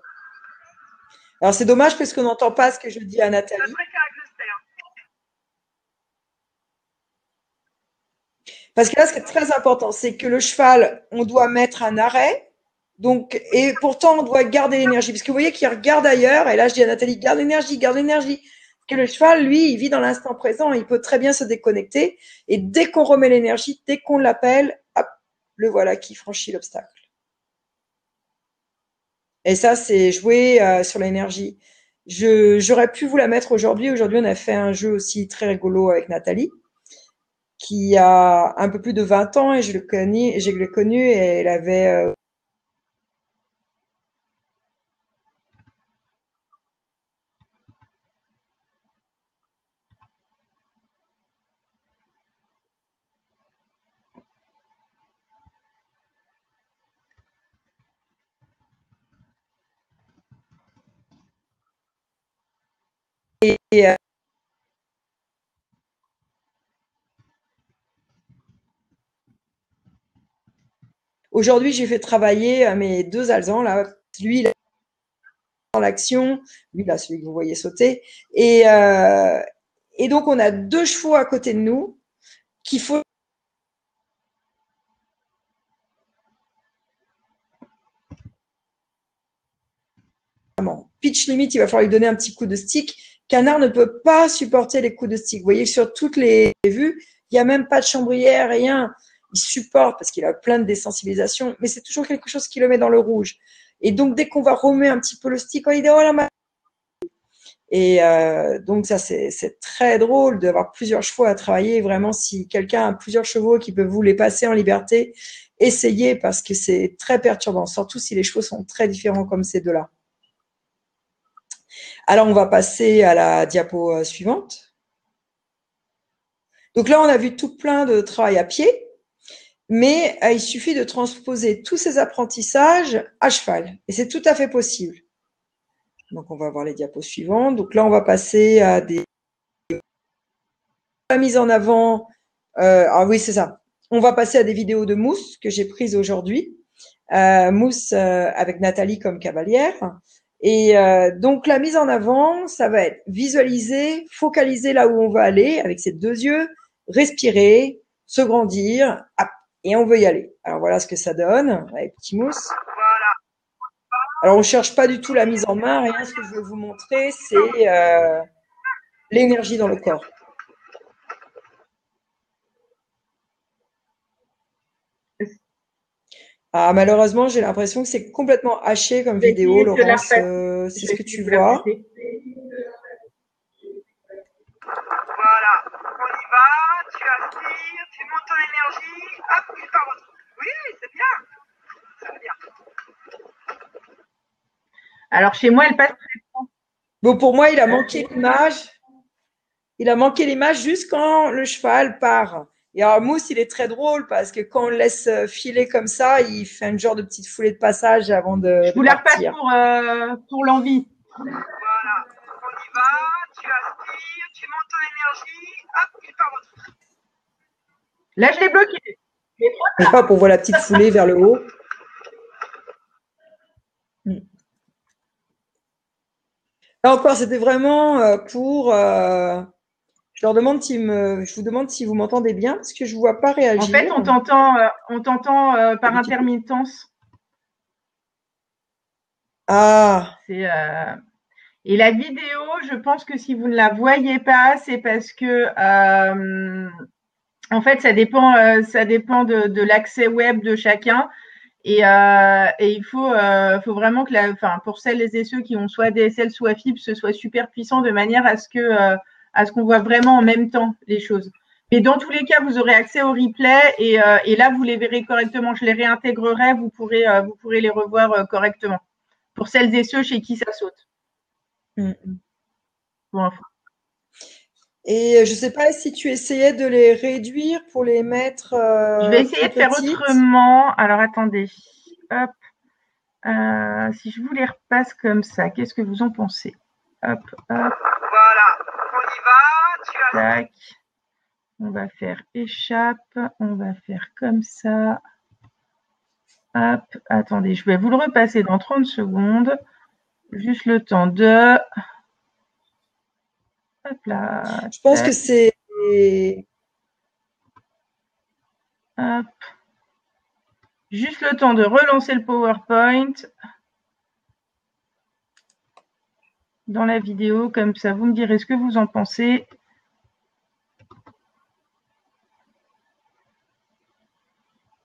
Speaker 1: Alors c'est dommage parce qu'on n'entend pas ce que je dis à Nathalie. Parce que là, ce qui est très important, c'est que le cheval, on doit mettre un arrêt. Donc, et pourtant, on doit garder l'énergie. Parce que vous voyez qu'il regarde ailleurs. Et là, je dis à Nathalie, garde l'énergie, garde l'énergie. Parce que le cheval, lui, il vit dans l'instant présent. Il peut très bien se déconnecter. Et dès qu'on remet l'énergie, dès qu'on l'appelle, hop, le voilà qui franchit l'obstacle. Et ça, c'est jouer sur l'énergie. J'aurais pu vous la mettre aujourd'hui. Aujourd'hui, on a fait un jeu aussi très rigolo avec Nathalie, qui a un peu plus de 20 ans, et je l'ai connue et elle avait aujourd'hui, j'ai fait travailler mes 2 Alezans là. Lui, il est dans l'action. Lui, là, celui que vous voyez sauter. Et donc, on a 2 chevaux à côté de nous qu'il faut pitch limite, il va falloir lui donner un petit coup de stick. Canard ne peut pas supporter les coups de stick. Vous voyez que sur toutes les vues, il n'y a même pas de chambrière, rien. Il supporte parce qu'il a plein de désensibilisation, mais c'est toujours quelque chose qui le met dans le rouge. Et donc, dès qu'on va remettre un petit peu le stick, il dit oh là, et donc ça c'est très drôle d'avoir plusieurs chevaux à travailler. Vraiment, si quelqu'un a plusieurs chevaux qui peut vous les passer en liberté, essayez parce que c'est très perturbant, surtout si les chevaux sont très différents comme ces deux-là. Alors on va passer à la diapo suivante. Donc là on a vu tout plein de travail à pied, mais il suffit de transposer tous ces apprentissages à cheval et c'est tout à fait possible. Donc, on va voir les diapos suivantes. Donc là, on va passer à la mise en avant. Ah oui, c'est ça. On va passer à des vidéos de Mousse que j'ai prises aujourd'hui. Mousse avec Nathalie comme cavalière. Et donc, la mise en avant, ça va être visualiser, focaliser là où on va aller avec ses 2 yeux, respirer, se grandir, et on veut y aller. Alors, voilà ce que ça donne avec petit Mousse. Alors, on cherche pas du tout la mise en main, rien. Ce que je veux vous montrer, c'est l'énergie dans le corps. Ah, malheureusement, j'ai l'impression que c'est complètement haché comme vidéo, Laurence. C'est ce que tu vois.
Speaker 2: Voilà, on y va, tu aspires, tu montes ton énergie, hop, tu pars. Oui, c'est bien, ça va bien. Alors chez moi, elle passe très fort.
Speaker 1: Bon, pour moi, il a manqué l'image. Il a manqué l'image juste quand le cheval part. Et alors, Mousse, il est très drôle parce que quand on le laisse filer comme ça, il fait un genre de petite foulée de passage avant de
Speaker 2: Je vous la repasse
Speaker 1: partir.
Speaker 2: pour l'envie.
Speaker 3: Voilà, on y va, tu aspires, tu montes ton énergie, hop, tu pars.
Speaker 2: Là, je l'ai bloqué.
Speaker 1: Hop, on voit la petite foulée vers le haut. Là encore, c'était vraiment pour. Je vous demande si vous m'entendez bien parce que je ne vois pas réagir.
Speaker 2: En fait, on t'entend par intermittence.
Speaker 1: Ah.
Speaker 2: Et la vidéo, je pense que si vous ne la voyez pas, c'est parce que en fait, ça dépend de l'accès web de chacun. Et il faut vraiment que pour celles et ceux qui ont soit DSL soit fibre, ce soit super puissant de manière à ce qu'on voit vraiment en même temps les choses. Mais dans tous les cas, vous aurez accès au replay et là vous les verrez correctement. Je les réintégrerai, vous pourrez les revoir correctement. Pour celles et ceux chez qui ça saute.
Speaker 1: Pour info. Et je ne sais pas si tu essayais de les réduire pour les mettre.
Speaker 2: Je vais essayer de faire autrement. Alors attendez. Hop. Si je vous les repasse comme ça, qu'est-ce que vous en pensez? Hop, hop.
Speaker 3: Voilà, on y va. Tu as...
Speaker 2: Tac. On va faire échappe. On va faire comme ça. Hop. Attendez, je vais vous le repasser dans 30 secondes. Juste le temps de... Hop là.
Speaker 1: Je pense que c'est...
Speaker 2: Hop. Juste le temps de relancer le PowerPoint dans la vidéo, comme ça vous me direz ce que vous en pensez.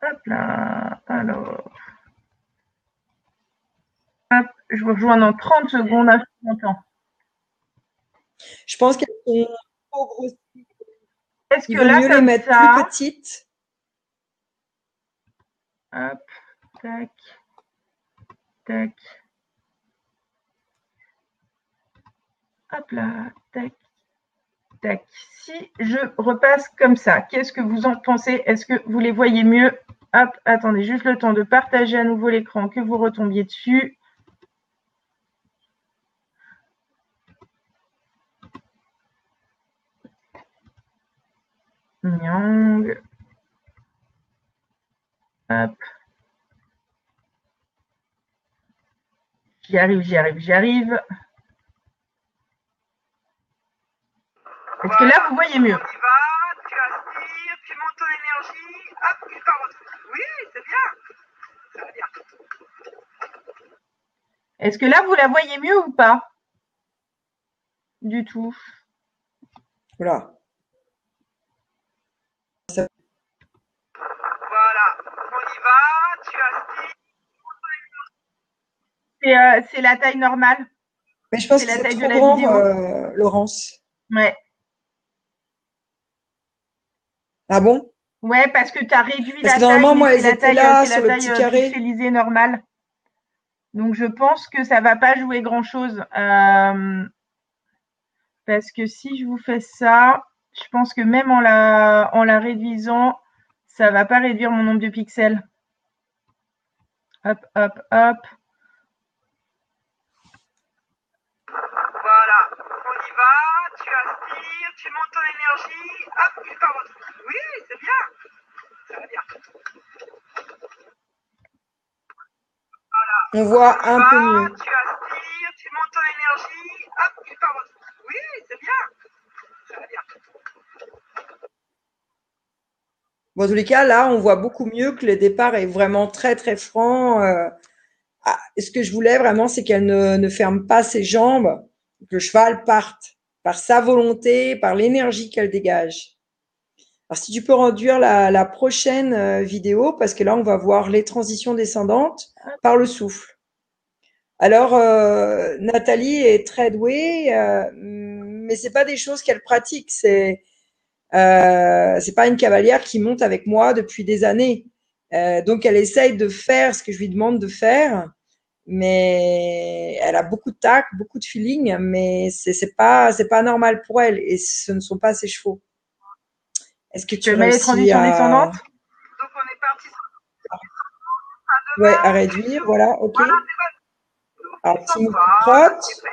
Speaker 2: Hop là, alors. Hop, je vous rejoins dans 30 secondes, là, je suis content.
Speaker 1: Je pense qu'elles sont trop grossies.
Speaker 2: Est-ce
Speaker 1: Il
Speaker 2: que
Speaker 1: vaut
Speaker 2: là,
Speaker 1: mieux
Speaker 2: comme
Speaker 1: les mettre
Speaker 2: ça,
Speaker 1: plus petites.
Speaker 2: Hop, tac, tac. Hop là, tac, tac. Si je repasse comme ça, qu'est-ce que vous en pensez? Est-ce que vous les voyez mieux? Hop, attendez, juste le temps de partager à nouveau l'écran, que vous retombiez dessus. Yang. Hop. J'y arrive, j'y arrive, j'y arrive. Est-ce que là, vous voyez mieux?
Speaker 3: On y va, tu aspires, tu montes ton énergie, hop, tu pars. Oui, c'est bien. Ça va bien.
Speaker 2: Est-ce que là, vous la voyez mieux ou pas? Du tout.
Speaker 1: Voilà.
Speaker 3: Voilà, on y va, tu aspires.
Speaker 2: C'est la taille normale.
Speaker 1: Mais je pense
Speaker 2: C'est
Speaker 1: que
Speaker 2: la
Speaker 1: c'est
Speaker 2: taille de
Speaker 1: trop
Speaker 2: la
Speaker 1: grand,
Speaker 2: vidéo.
Speaker 1: Laurence.
Speaker 2: Ouais.
Speaker 1: Ah bon?
Speaker 2: Ouais, parce que tu as réduit
Speaker 1: Parce
Speaker 2: la
Speaker 1: que
Speaker 2: taille,
Speaker 1: normalement,
Speaker 2: mais
Speaker 1: moi, elles étaient là, sur le petit carré.
Speaker 2: pixelisée normale. Donc, je pense que ça va pas jouer grand-chose. Parce que si je vous fais ça, je pense que même en la réduisant, ça va pas réduire mon nombre de pixels. Hop, hop, hop.
Speaker 3: Voilà, on y va, tu aspires, tu montes ton énergie, hop, tu pars. Oui, c'est bien. Ça va bien.
Speaker 1: On voit un peu mieux.
Speaker 3: Tu aspires, tu montes ton énergie, hop, tu pars. Oui, c'est bien. Ça va bien.
Speaker 1: Bon, en tous les cas, là, on voit beaucoup mieux que le départ est vraiment très, très franc. Ce que je voulais vraiment, c'est qu'elle ne ferme pas ses jambes, que le cheval parte par sa volonté, par l'énergie qu'elle dégage. Alors, si tu peux réduire la prochaine vidéo, parce que là, on va voir les transitions descendantes par le souffle. Alors, Nathalie est très douée, mais c'est pas des choses qu'elle pratique. C'est pas une cavalière qui monte avec moi depuis des années. Donc, elle essaye de faire ce que je lui demande de faire, mais elle a beaucoup de tact, beaucoup de feeling, mais c'est pas normal pour elle et ce ne sont pas ses chevaux. Est-ce que
Speaker 2: Je
Speaker 1: tu
Speaker 2: te mets les
Speaker 1: réussis
Speaker 2: transitions descendantes.
Speaker 3: Donc on est parti sur
Speaker 1: ouais, à réduire, voilà, ok.
Speaker 3: Voilà, c'est bon.
Speaker 1: Alors, petit mot qui
Speaker 3: Voilà,
Speaker 1: trotte.
Speaker 3: super.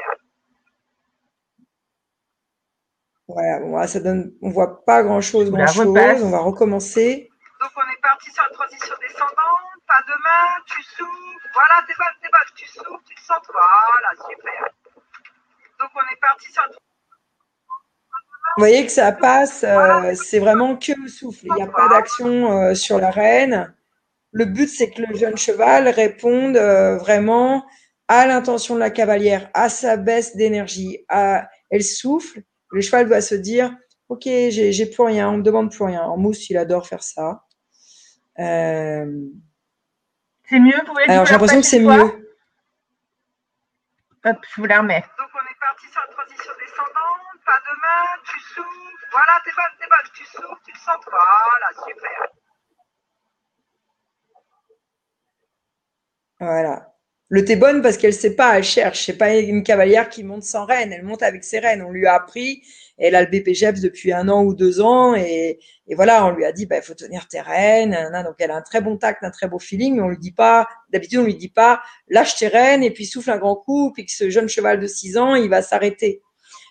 Speaker 1: Voilà, bon, là, ça donne, on voit pas grand-chose,
Speaker 2: Je vous la
Speaker 1: grand-chose. On
Speaker 2: repasse.
Speaker 1: va recommencer.
Speaker 3: Donc on est parti sur la transition descendante, pas de main, tu souffles. Voilà, c'est bon, tu souffles, tu te sens. Voilà, super. Donc on est parti sur la
Speaker 1: Vous voyez que ça passe, c'est vraiment que le souffle. Il n'y a pas d'action sur l'arène. Le but, c'est que le jeune cheval réponde vraiment à l'intention de la cavalière, à sa baisse d'énergie. Elle souffle. Le cheval va se dire, ok, j'ai plus rien, on me demande plus rien. En mousse, il adore faire ça.
Speaker 2: C'est mieux, vous voulez que je
Speaker 1: Alors
Speaker 2: vous
Speaker 1: j'ai
Speaker 2: la
Speaker 1: l'impression que
Speaker 2: repasse
Speaker 1: c'est
Speaker 2: une fois?
Speaker 1: mieux.
Speaker 2: Hop, je vous la remets.
Speaker 3: Donc on est parti sur la transition descendante, pas de main, tu souffles. Voilà, c'est bon, tu souffles, tu te sens. Voilà, super.
Speaker 1: Voilà. Le thé bonne parce qu'elle sait pas, elle cherche. C'est pas une cavalière qui monte sans rêne, elle monte avec ses rênes. On lui a appris, elle a le BPGEPS depuis 1 an ou 2 ans et voilà, on lui a dit, bah, il faut tenir tes rênes. Nanana. Donc elle a un très bon tact, un très beau feeling, mais on lui dit pas, d'habitude on lui dit pas, lâche tes rênes et puis souffle un grand coup, puis que ce jeune cheval de 6 ans, il va s'arrêter.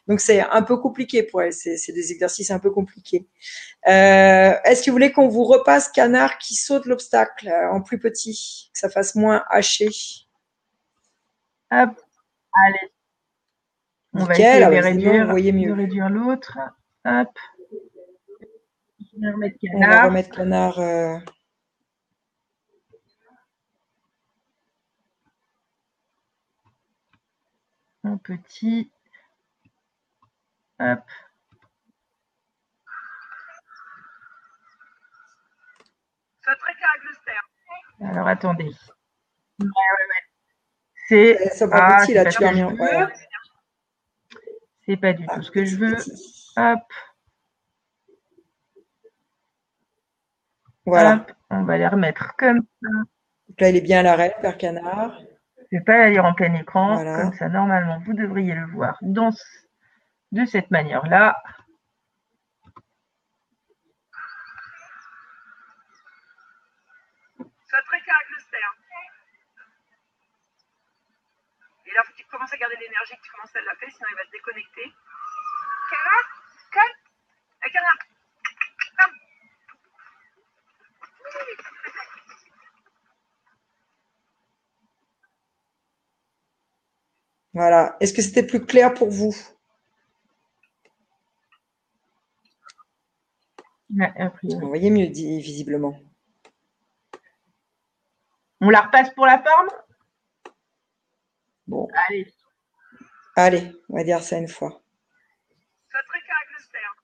Speaker 1: Donc c'est un peu compliqué pour elle, c'est des exercices un peu compliqués. Est-ce que vous voulez qu'on vous repasse Canard qui saute l'obstacle en plus petit, que ça fasse moins haché?
Speaker 2: Hop, allez. On va
Speaker 1: Nickel,
Speaker 2: essayer
Speaker 1: ah
Speaker 2: de
Speaker 1: bah
Speaker 2: les
Speaker 1: visiblement vous
Speaker 2: réduire,
Speaker 1: voyez
Speaker 2: de
Speaker 1: mieux.
Speaker 2: réduire l'autre. Hop. Je vais remettre
Speaker 1: On va
Speaker 2: Canard.
Speaker 1: remettre Canard.
Speaker 2: En petit. Hop.
Speaker 3: Ça très avec le stern.
Speaker 2: Alors attendez. C'est
Speaker 1: Ça prend petit
Speaker 2: c'est
Speaker 1: là,
Speaker 2: pas
Speaker 1: tu
Speaker 2: ce que
Speaker 1: l'as
Speaker 2: je
Speaker 1: remis.
Speaker 2: veux.
Speaker 1: Voilà.
Speaker 2: C'est pas du
Speaker 1: Ah,
Speaker 2: tout ce que je veux.
Speaker 1: petit.
Speaker 2: Hop.
Speaker 1: Voilà.
Speaker 2: Hop. On va les remettre comme ça.
Speaker 1: Donc là, il est bien à l'arrêt, Père Canard.
Speaker 2: Je vais pas la lire en plein écran.
Speaker 1: Voilà.
Speaker 2: Comme ça, normalement, vous devriez le voir de cette manière-là.
Speaker 3: Ça très avec le stern. Et là, faut que tu commences à garder l'énergie que tu commences à l'appeler, sinon il va se déconnecter. Canard, calme. Canard, calme.
Speaker 1: Voilà. Est-ce que c'était plus clair pour vous?
Speaker 2: Ouais, a priori.
Speaker 1: Vous voyez mieux, visiblement.
Speaker 2: On la repasse pour la forme?
Speaker 1: Bon.
Speaker 2: Allez.
Speaker 1: Allez, on va dire ça une fois.
Speaker 3: Sois très clair avec le sperme.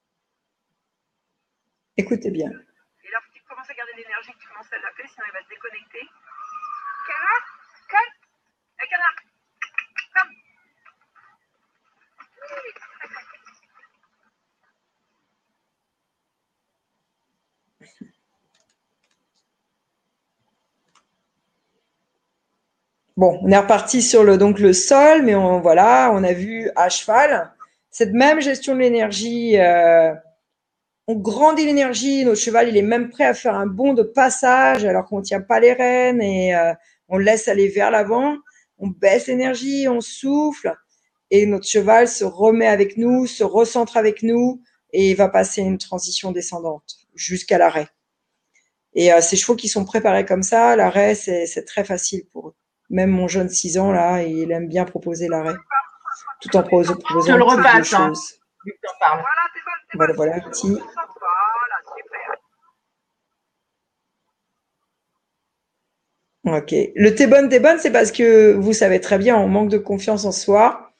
Speaker 1: Écoutez bien.
Speaker 3: Et là, faut que tu commences à garder l'énergie, que tu commences à l'appeler, sinon il va se déconnecter. Canard, calme. Un canard. Comme.
Speaker 1: Bon, on est reparti sur le sol, mais voilà, on a vu à cheval cette même gestion de l'énergie. On grandit l'énergie, notre cheval, il est même prêt à faire un bond de passage alors qu'on tient pas les rênes et on le laisse aller vers l'avant. On baisse l'énergie, on souffle et notre cheval se remet avec nous, se recentre avec nous et va passer une transition descendante jusqu'à l'arrêt. Et ces chevaux qui sont préparés comme ça, l'arrêt, c'est très facile pour eux. Même mon jeune 6 ans, là, il aime bien proposer l'arrêt, tout en proposant
Speaker 2: Je te
Speaker 1: plus
Speaker 2: le
Speaker 1: de
Speaker 2: repasse, hein,
Speaker 1: choses.
Speaker 2: vu que t'en parles.
Speaker 3: Voilà, t'es bonne,
Speaker 1: Voilà, petit.
Speaker 3: Voilà, super.
Speaker 1: Ok. Le t'es bonne, c'est parce que vous savez très bien, on manque de confiance en soi.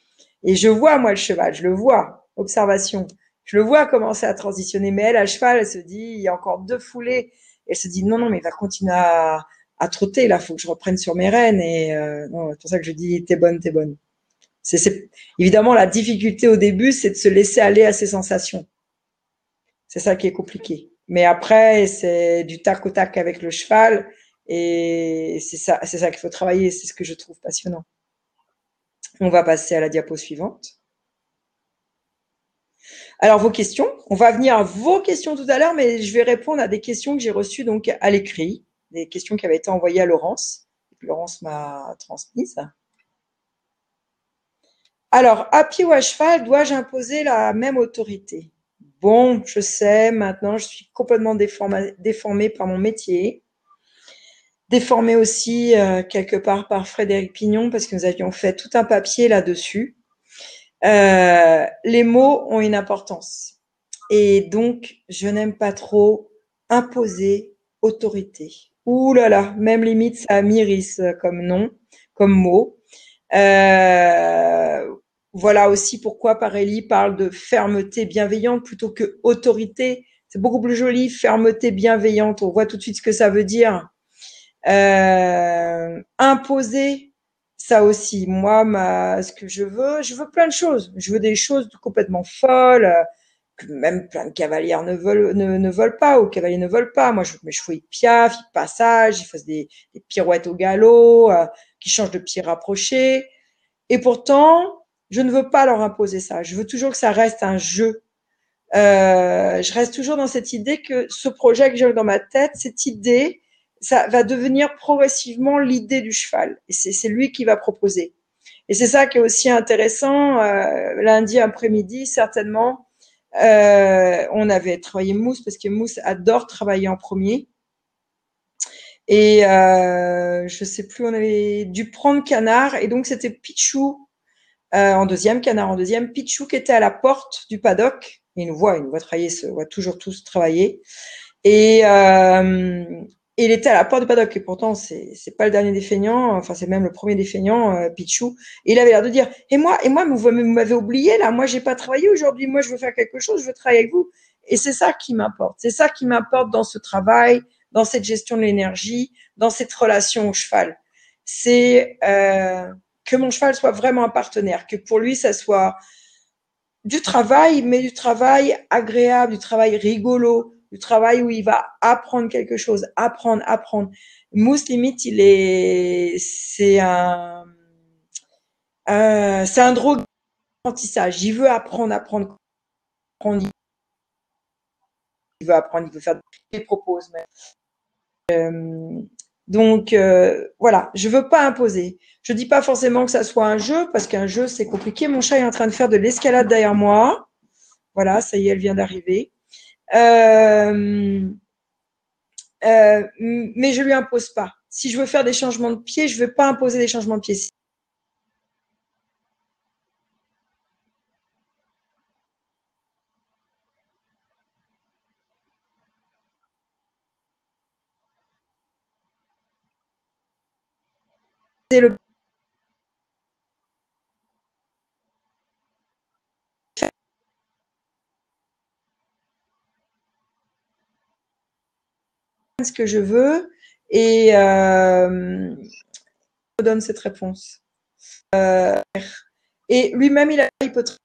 Speaker 1: Et je vois, moi, le cheval, je le vois. Observation. Je le vois commencer à transitionner. Mais elle, à cheval, elle se dit, il y a encore 2 foulées. Elle se dit, non, non, mais il va continuer à trotter. Là, faut que je reprenne sur mes rênes. Et non, c'est pour ça que je dis, t'es bonne, t'es bonne. Évidemment, la difficulté au début, c'est de se laisser aller à ses sensations. C'est ça qui est compliqué. Mais après, c'est du tac au tac avec le cheval. Et c'est ça qu'il faut travailler. C'est ce que je trouve passionnant. On va passer à la diapo suivante. Alors, vos questions. On va venir à vos questions tout à l'heure, mais je vais répondre à des questions que j'ai reçues donc à l'écrit, des questions qui avaient été envoyées à Laurence. Laurence m'a transmises. Alors, à pied ou à cheval, dois-je imposer la même autorité? Bon, je sais, maintenant, je suis complètement déformée par mon métier. Déformée aussi, quelque part, par Frédéric Pignon, parce que nous avions fait tout un papier là-dessus. Les mots ont une importance. Et donc, je n'aime pas trop imposer autorité. Ouh là là, même limite, ça m'irise comme nom, comme mot. Voilà aussi pourquoi Parélie parle de fermeté bienveillante plutôt que autorité. C'est beaucoup plus joli, fermeté bienveillante. On voit tout de suite ce que ça veut dire. Imposer, ça aussi. Moi, ce que je veux plein de choses. Je veux des choses complètement folles, que même plein de cavalières ne veulent pas, ou cavaliers ne veulent pas. Moi, je veux que mes chevaux, ils piaffent, ils passagent, ils fassent des pirouettes au galop, qu'ils changent de pied rapproché. Et pourtant, je ne veux pas leur imposer ça. Je veux toujours que ça reste un jeu. Je reste toujours dans cette idée que ce projet que j'ai dans ma tête, cette idée, ça va devenir progressivement l'idée du cheval. Et c'est lui qui va proposer. Et c'est ça qui est aussi intéressant. Lundi après-midi, certainement, on avait travaillé Mousse parce que Mousse adore travailler en premier. Et je sais plus, on avait dû prendre Canard. Et donc, c'était Pichou en deuxième, Canard en deuxième, Pichou qui était à la porte du paddock. Il nous voit travailler, il voit toujours tous travailler. Et il était à la porte du paddock. Et pourtant, c'est pas le dernier des feignants. Enfin, c'est même le premier des feignants, Pichou. Et il avait l'air de dire, et moi, vous m'avez oublié, là. Moi, j'ai pas travaillé aujourd'hui. Moi, je veux faire quelque chose. Je veux travailler avec vous. Et c'est ça qui m'importe. C'est ça qui m'importe dans ce travail, dans cette gestion de l'énergie, dans cette relation au cheval. C'est, que mon cheval soit vraiment un partenaire, que pour lui, ça soit du travail, mais du travail agréable, du travail rigolo, du travail où il va apprendre quelque chose, apprendre. Mousse, limite, c'est un drogue d'apprentissage. Il veut apprendre. Il veut apprendre, il veut faire des proposes. Donc voilà, je veux pas imposer. Je dis pas forcément que ça soit un jeu parce qu'un jeu c'est compliqué. Mon chat est en train de faire de l'escalade derrière moi. Voilà, ça y est, elle vient d'arriver. Mais je lui impose pas. Si je veux faire des changements de pied, je veux pas imposer des changements de pied. le ce que je veux et me donne cette réponse. Et lui-même, il a l'hypothèse.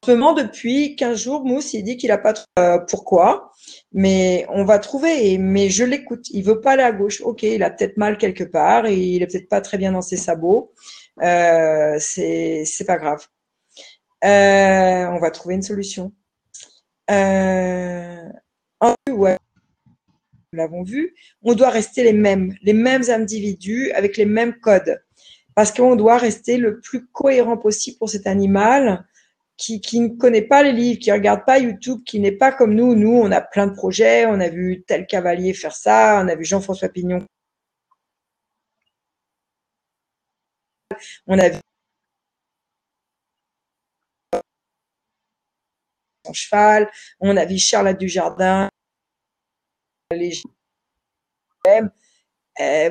Speaker 1: Depuis 15 jours, Mousse, il dit qu'il n'a pas trouvé pourquoi, mais on va trouver. Mais je l'écoute. Il veut pas aller à gauche. Ok, il a peut-être mal quelque part et il est peut-être pas très bien dans ses sabots. C'est pas grave. On va trouver une solution. Ouais, nous l'avons vu. On doit rester les mêmes individus avec les mêmes codes, parce qu'on doit rester le plus cohérent possible pour cet animal qui ne connaît pas les livres, qui regarde pas YouTube, qui n'est pas comme nous. Nous, on a plein de projets, on a vu tel cavalier faire ça, on a vu Jean-François Pignon, on a vu son cheval, on a vu Charlotte Dujardin, les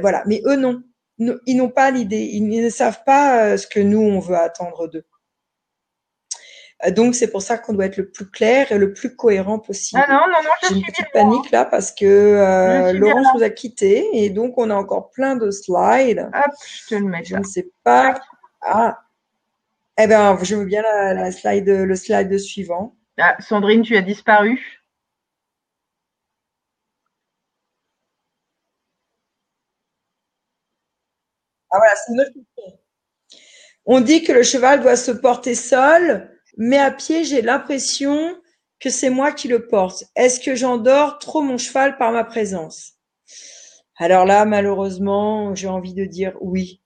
Speaker 1: voilà. Mais eux, non. Ils n'ont pas l'idée, ils ne savent pas ce que nous, on veut attendre d'eux. Donc, c'est pour ça qu'on doit être le plus clair et le plus cohérent possible.
Speaker 2: Ah non,
Speaker 1: j'ai une petite panique là parce que Laurence nous a quittés et donc on a encore plein de slides.
Speaker 2: Hop, je te le mets.
Speaker 1: Je ne sais pas. Ah, eh ben, je veux bien le slide suivant.
Speaker 2: Ah, Sandrine, tu as disparu.
Speaker 1: Ah voilà, c'est une autre question. On dit que le cheval doit se porter seul, mais à pied, j'ai l'impression que c'est moi qui le porte. Est-ce que j'endors trop mon cheval par ma présence? Alors là, malheureusement, j'ai envie de dire oui,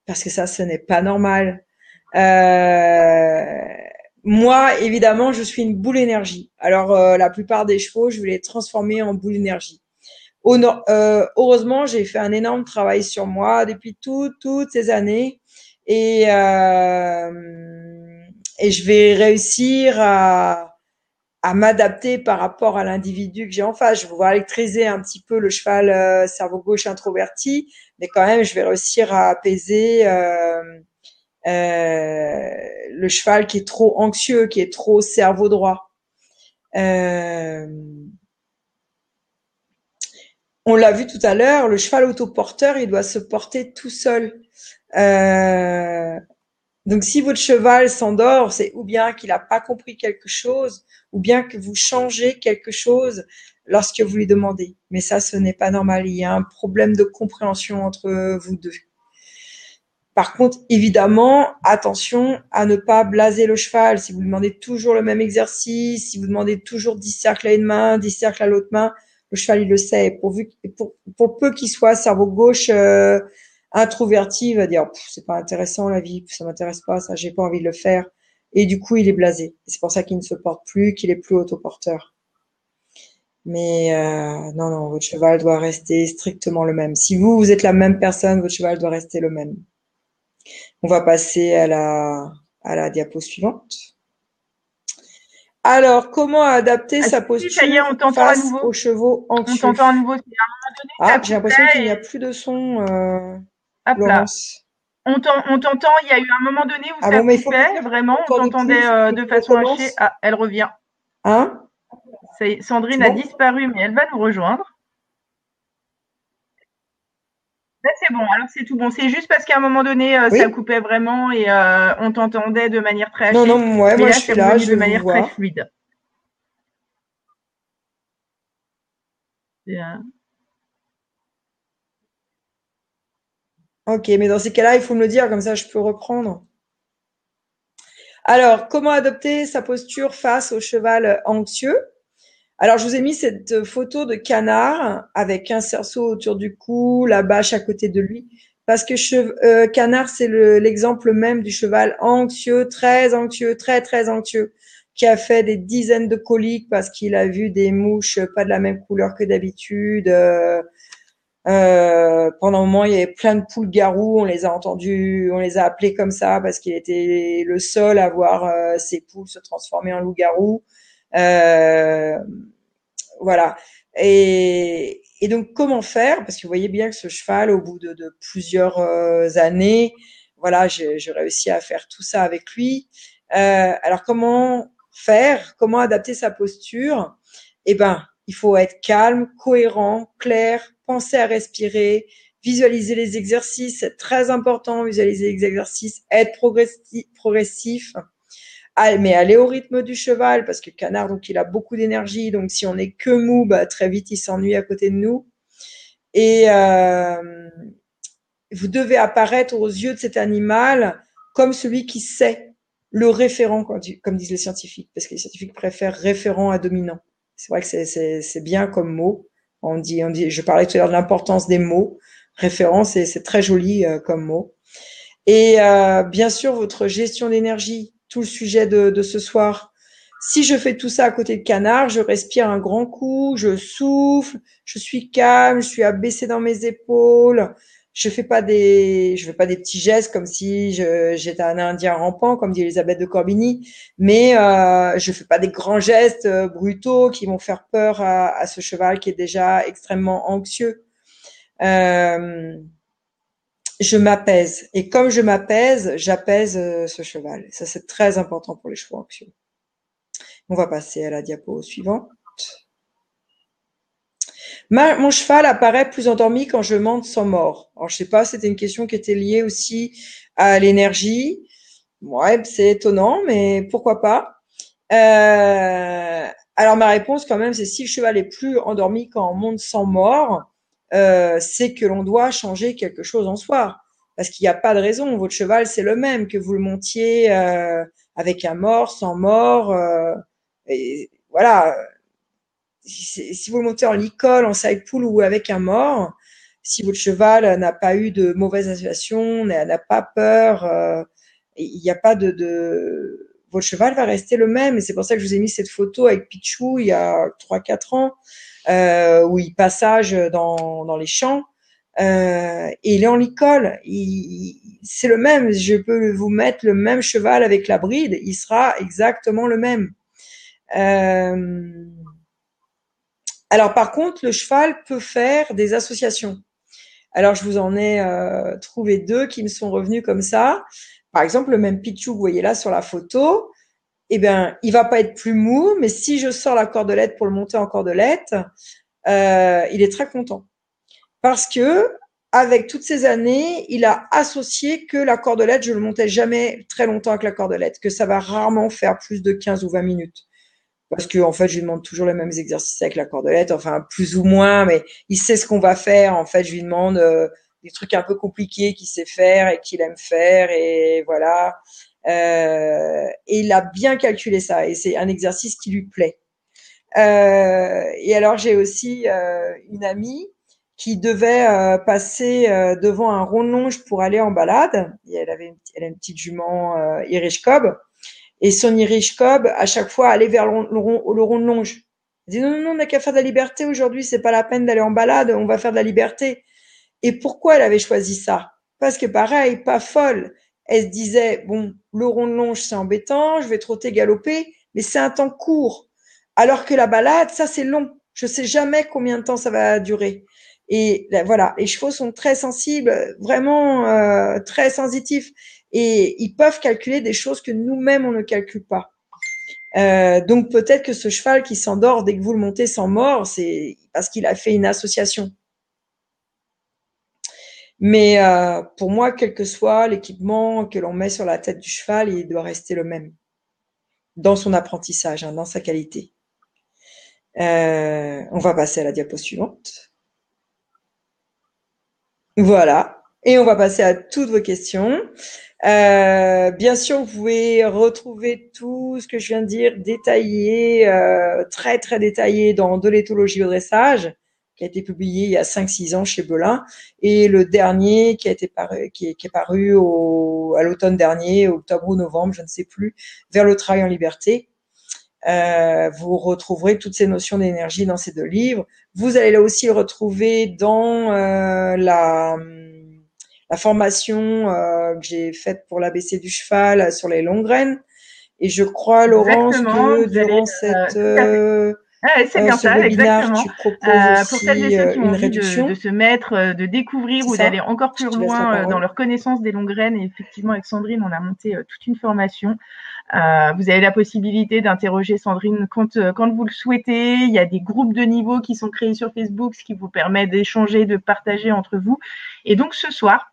Speaker 1: parce que ça, ce n'est pas normal. Moi, évidemment, je suis une boule énergie. Alors, la plupart des chevaux, je vais les transformer en boule énergie. Heureusement, j'ai fait un énorme travail sur moi depuis toutes ces années et je vais réussir à m'adapter par rapport à l'individu que j'ai en face. Je vais pouvoir électriser un petit peu le cheval cerveau gauche introverti, mais quand même, je vais réussir à apaiser le cheval qui est trop anxieux, qui est trop cerveau droit. On l'a vu tout à l'heure, le cheval autoporteur, il doit se porter tout seul. Donc, si votre cheval s'endort, c'est ou bien qu'il n'a pas compris quelque chose, ou bien que vous changez quelque chose lorsque vous lui demandez. Mais ça, ce n'est pas normal. Il y a un problème de compréhension entre vous deux. Par contre, évidemment, attention à ne pas blaser le cheval. Si vous demandez toujours le même exercice, si vous demandez toujours 10 cercles à une main, 10 cercles à l'autre main, le cheval, il le sait. Pour peu qu'il soit cerveau gauche introverti, il va dire c'est pas intéressant la vie, ça m'intéresse pas, ça, j'ai pas envie de le faire. Et du coup, il est blasé. C'est pour ça qu'il ne se porte plus, qu'il est plus autoporteur. Mais non, votre cheval doit rester strictement le même. Si vous êtes la même personne, votre cheval doit rester le même. On va passer à la diapo suivante. Alors, comment adapter sa posture face aux chevaux anxieux?
Speaker 2: On t'entend à nouveau.
Speaker 1: J'ai l'impression qu'il n'y a plus de son, Laurence.
Speaker 2: On t'entend, il y a eu un moment donné où ça coupait, vraiment, on t'entendait de façon hachée. Ah, elle revient. Sandrine a disparu, mais elle va nous rejoindre. Là, c'est bon, alors c'est tout bon. C'est juste parce qu'à un moment donné, ça coupait vraiment et on t'entendait de manière très hachée.
Speaker 1: Non, moi je suis là, je
Speaker 2: de manière très fluide.
Speaker 1: Ok, mais dans ces cas-là, il faut me le dire, comme ça je peux reprendre. Alors, comment adopter sa posture face au cheval anxieux? Alors, je vous ai mis cette photo de canard avec un cerceau autour du cou, la bâche à côté de lui, parce que canard, c'est l'exemple même du cheval anxieux, très anxieux, qui a fait des dizaines de coliques parce qu'il a vu des mouches pas de la même couleur que d'habitude. Pendant un moment, il y avait plein de poules garous, on les a appelés comme ça parce qu'il était le seul à voir ses poules se transformer en loup-garou. voilà. Et donc, comment faire? Parce que vous voyez bien que ce cheval, au bout de plusieurs années, voilà, j'ai réussi à faire tout ça avec lui. Alors, comment faire? Comment adapter sa posture? Eh ben, il faut être calme, cohérent, clair, penser à respirer, visualiser les exercices, c'est très important, visualiser les exercices, être progressif, mais aller au rythme du cheval, parce que le canard, donc, il a beaucoup d'énergie, donc si on est que mou, bah, très vite, il s'ennuie à côté de nous. Et vous devez apparaître aux yeux de cet animal comme celui qui sait, le référent, comme disent les scientifiques, parce que les scientifiques préfèrent référent à dominant. C'est vrai que c'est bien comme mot. On dit, je parlais tout à l'heure de l'importance des mots. Référent, c'est très joli comme mot. Et bien sûr, votre gestion d'énergie, tout le sujet de ce soir. Si je fais tout ça à côté de canard, je respire un grand coup, je souffle, je suis calme, je suis abaissée dans mes épaules. Je fais pas des petits gestes comme si j'étais un Indien rampant, comme dit Elisabeth de Corbigny, mais je fais pas des grands gestes brutaux qui vont faire peur à ce cheval qui est déjà extrêmement anxieux. Je m'apaise. Et comme je m'apaise, j'apaise ce cheval. Ça, c'est très important pour les chevaux anxieux. On va passer à la diapo suivante. Mon cheval apparaît plus endormi quand je monte sans mort. Alors, je sais pas, c'était une question qui était liée aussi à l'énergie. Ouais, c'est étonnant, mais pourquoi pas. Alors, ma réponse, quand même, c'est si le cheval est plus endormi quand on monte sans mort, c'est que l'on doit changer quelque chose en soi. Parce qu'il n'y a pas de raison. Votre cheval, c'est le même, que vous le montiez avec un mort, sans mort. Et voilà. Si vous le montez en licol, en side pull ou avec un mort, si votre cheval n'a pas eu de mauvaise association, n'a pas peur, il n'y a pas votre cheval va rester le même. Et c'est pour ça que je vous ai mis cette photo avec Pichou il y a 3-4 ans, où il passage dans les champs. Et il est en licol. C'est le même. Je peux vous mettre le même cheval avec la bride. Il sera exactement le même. Alors par contre, le cheval peut faire des associations. Alors je vous en ai trouvé deux qui me sont revenus comme ça. Par exemple, le même Pichou que vous voyez là sur la photo, eh ben il va pas être plus mou, mais si je sors la cordelette pour le monter en cordelette, il est très content. Parce que avec toutes ces années, il a associé que la cordelette, je le montais jamais très longtemps avec la cordelette, que ça va rarement faire plus de 15 ou 20 minutes. Parce que en fait, je lui demande toujours les mêmes exercices avec la cordelette, enfin plus ou moins, mais il sait ce qu'on va faire. En fait, je lui demande des trucs un peu compliqués qu'il sait faire et qu'il aime faire, et voilà. Et il a bien calculé ça, et c'est un exercice qui lui plaît. Et alors, j'ai aussi une amie qui devait passer devant un rond de longe pour aller en balade. Et elle a une petite jument Irish Cob. Et son Irish Cob, à chaque fois, allait vers le rond de longe. Elle dit non, on n'a qu'à faire de la liberté aujourd'hui, c'est pas la peine d'aller en balade, on va faire de la liberté. Et pourquoi elle avait choisi ça? Parce que pareil, pas folle. Elle se disait, bon, le rond de longe, c'est embêtant, je vais trotter, galoper, mais c'est un temps court. Alors que la balade, ça, c'est long. Je sais jamais combien de temps ça va durer. Et là, voilà, les chevaux sont très sensibles, vraiment très sensitifs. Et ils peuvent calculer des choses que nous-mêmes, on ne calcule pas. Donc peut-être que ce cheval qui s'endort dès que vous le montez sans mort, c'est parce qu'il a fait une association. Mais pour moi, quel que soit l'équipement que l'on met sur la tête du cheval, il doit rester le même dans son apprentissage, hein, dans sa qualité. On va passer à la diapo suivante. Voilà. Et on va passer à toutes vos questions. Bien sûr, vous pouvez retrouver tout ce que je viens de dire détaillé, très très détaillé dans De l'éthologie au dressage, qui a été publié il y a 5-6 ans chez Belin, et le dernier qui a été paru, qui est paru à l'automne dernier, octobre ou novembre, je ne sais plus, Vers le travail en liberté. Vous retrouverez toutes ces notions d'énergie dans ces deux livres. Vous allez là aussi le retrouver dans la formation que j'ai faite pour l'ABC du cheval sur les longues graines. Et je crois, Laurence, que durant cette
Speaker 2: C'est bien
Speaker 1: Ce
Speaker 2: ça,
Speaker 1: webinaire,
Speaker 2: exactement.
Speaker 1: tu proposes
Speaker 2: Pour celles et
Speaker 1: aussi
Speaker 2: ceux qui ont
Speaker 1: une
Speaker 2: envie de
Speaker 1: réduction.
Speaker 2: se mettre, de découvrir
Speaker 1: C'est
Speaker 2: ou
Speaker 1: ça?
Speaker 2: d'aller encore
Speaker 1: Je
Speaker 2: plus
Speaker 1: te laisse la
Speaker 2: loin dans
Speaker 1: parole.
Speaker 2: leur connaissance des longues graines, et effectivement, avec Sandrine, on a monté toute une formation. Vous avez la possibilité d'interroger Sandrine quand vous le souhaitez. Il y a des groupes de niveau qui sont créés sur Facebook, ce qui vous permet d'échanger, de partager entre vous. Et donc, ce soir,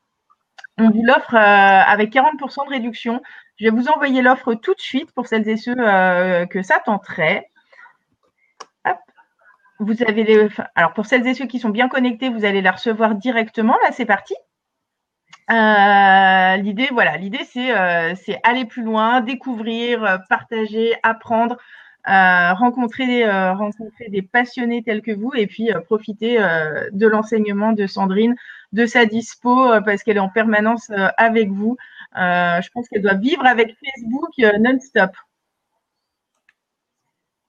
Speaker 2: on vous l'offre avec 40% de réduction. Je vais vous envoyer l'offre tout de suite pour celles et ceux que ça tenterait. Hop. Vous avez alors pour celles et ceux qui sont bien connectés, vous allez la recevoir directement. Là, c'est parti. L'idée c'est aller plus loin, découvrir, partager, apprendre, rencontrer des passionnés tels que vous, et puis profiter de l'enseignement de Sandrine, de sa dispo, parce qu'elle est en permanence avec vous. Je pense qu'elle doit vivre avec Facebook non-stop.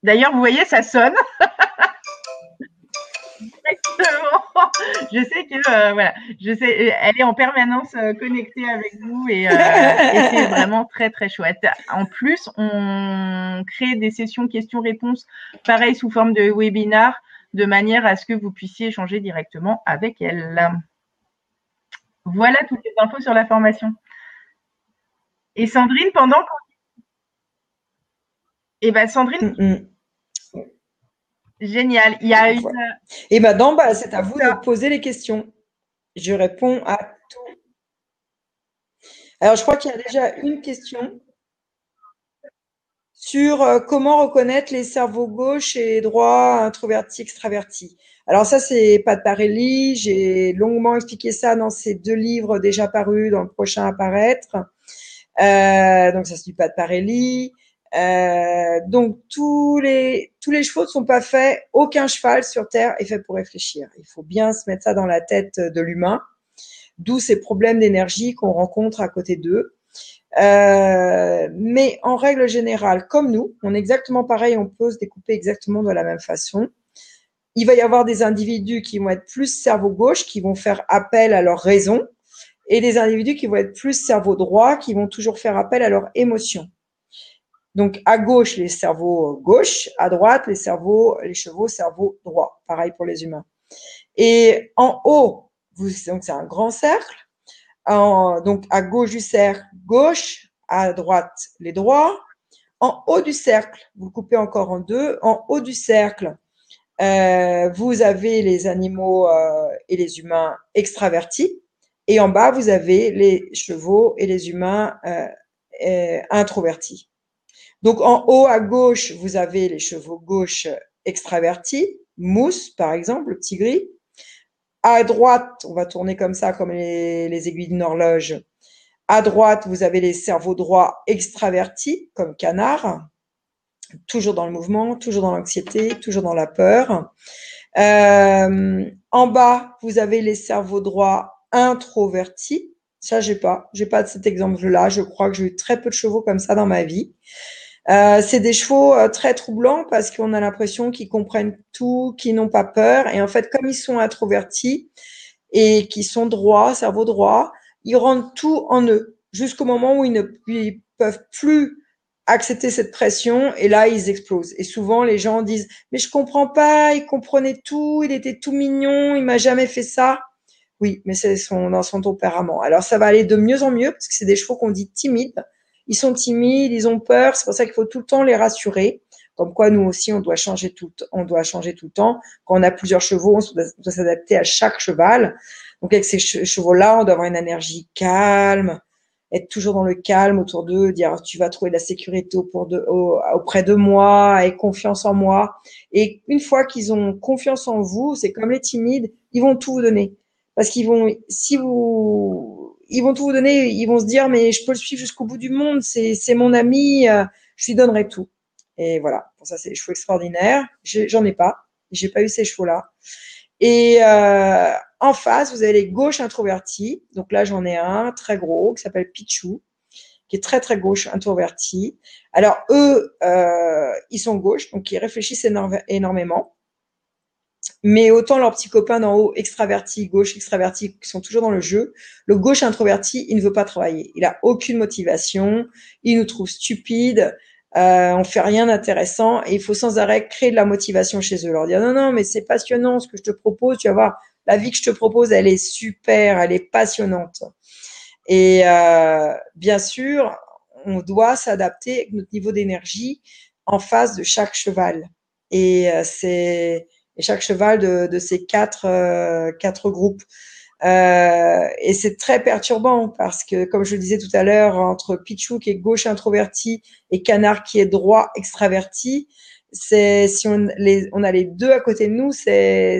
Speaker 2: D'ailleurs, vous voyez, ça sonne. Exactement. Je sais que voilà, elle est en permanence connectée avec vous, et c'est vraiment très très chouette. En plus, on crée des sessions questions-réponses, pareil sous forme de webinar, de manière à ce que vous puissiez échanger directement avec elle. Voilà toutes les infos sur la formation. Et Sandrine, Sandrine, génial. Il y a une.
Speaker 1: Et maintenant, c'est à vous de poser les questions. Je réponds à tout. Alors, je crois qu'il y a déjà une question sur comment reconnaître les cerveaux gauche et droit, introvertis, extravertis. Alors ça, c'est Pat Parelli. J'ai longuement expliqué ça dans ces 2 livres déjà parus, dans le prochain à paraître. Donc ça, c'est du Pat Parelli. Donc tous les chevaux ne sont pas faits. Aucun cheval sur terre est fait pour réfléchir. Il faut bien se mettre ça dans la tête de l'humain. D'où ces problèmes d'énergie qu'on rencontre à côté d'eux. Mais en règle générale, comme nous, on est exactement pareil, on peut se découper exactement de la même façon. Il va y avoir des individus qui vont être plus cerveau gauche, qui vont faire appel à leur raison, et des individus qui vont être plus cerveau droit, qui vont toujours faire appel à leur émotion. Donc à gauche, les cerveaux gauche, à droite, les chevaux cerveau droit. Pareil pour les humains. Et en haut, donc c'est un grand cercle. Donc à gauche du cercle, gauche, à droite, les droits. En haut du cercle, vous le coupez encore en 2. En haut du cercle, vous avez les animaux et les humains extravertis. Et en bas, vous avez les chevaux et les humains introvertis. Donc en haut à gauche, vous avez les chevaux gauche extravertis, Mousse par exemple, le petit gris. À droite, on va tourner comme ça, comme les aiguilles d'une horloge. À droite, vous avez les cerveaux droits extravertis, comme Canard, toujours dans le mouvement, toujours dans l'anxiété, toujours dans la peur. En bas, vous avez les cerveaux droits introvertis. Ça, j'ai pas de cet exemple-là. Je crois que j'ai eu très peu de chevaux comme ça dans ma vie. C'est des chevaux très troublants parce qu'on a l'impression qu'ils comprennent tout, qu'ils n'ont pas peur. Et en fait, comme ils sont introvertis et qu'ils sont droits, cerveau droit, ils rendent tout en eux jusqu'au moment où ils peuvent plus accepter cette pression, et là, ils explosent. Et souvent, les gens disent « Mais je comprends pas, il comprenait tout, il était tout mignon, il m'a jamais fait ça. » Oui, mais c'est dans son tempérament. Alors, ça va aller de mieux en mieux parce que c'est des chevaux qu'on dit timides. Ils sont timides, ils ont peur. C'est pour ça qu'il faut tout le temps les rassurer. Comme quoi, nous aussi, on doit changer tout le temps. Quand on a plusieurs chevaux, on doit s'adapter à chaque cheval. Donc, avec ces chevaux-là, on doit avoir une énergie calme, être toujours dans le calme autour d'eux, dire tu vas trouver de la sécurité auprès de moi, aie confiance en moi. Et une fois qu'ils ont confiance en vous, c'est comme les timides, ils vont tout vous donner. Parce qu'ils vont, ils vont tout vous donner, ils vont se dire mais je peux le suivre jusqu'au bout du monde, c'est mon ami, je lui donnerai tout. Et voilà, pour ça c'est des chevaux extraordinaires. J'en ai pas, j'ai pas eu ces chevaux-là. Et en face, vous avez les gauches introvertis. Donc là, j'en ai un très gros qui s'appelle Pichou, qui est très très gauche introverti. Alors eux, ils sont gauches, donc ils réfléchissent énormément. Mais autant leurs petits copains d'en haut, extravertis, gauche extravertis, qui sont toujours dans le jeu, le gauche introverti, il ne veut pas travailler. Il a aucune motivation, il nous trouve stupides. on fait rien d'intéressant et il faut sans arrêt créer de la motivation chez eux, leur dire non, non, mais c'est passionnant ce que je te propose, tu vas voir, la vie que je te propose, elle est super, elle est passionnante. Et bien sûr, on doit s'adapter avec notre niveau d'énergie en face de chaque cheval. Et chaque cheval de ces quatre groupes. Et c'est très perturbant parce que, comme je le disais tout à l'heure, entre Pichou qui est gauche introverti et Canard qui est droit extraverti, si on a les deux à côté de nous, c'est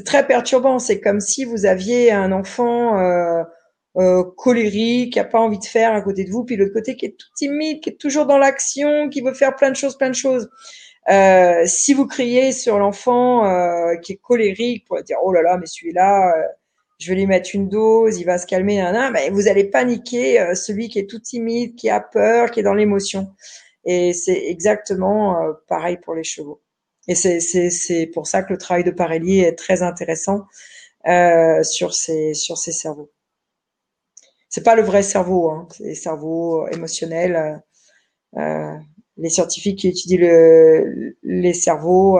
Speaker 1: très perturbant. C'est comme si vous aviez un enfant colérique, qui a pas envie de faire à côté de vous, puis l'autre côté qui est tout timide, qui est toujours dans l'action, qui veut faire plein de choses, plein de choses. Si vous criez sur l'enfant qui est colérique pour dire oh là là mais celui-là je vais lui mettre une dose, il va se calmer, mais vous allez paniquer celui qui est tout timide, qui a peur, qui est dans l'émotion. Et c'est exactement pareil pour les chevaux. Et c'est pour ça que le travail de Parelli est très intéressant sur ces cerveaux. C'est pas le vrai cerveau, hein, c'est les cerveaux émotionnels. Les scientifiques qui étudient les cerveaux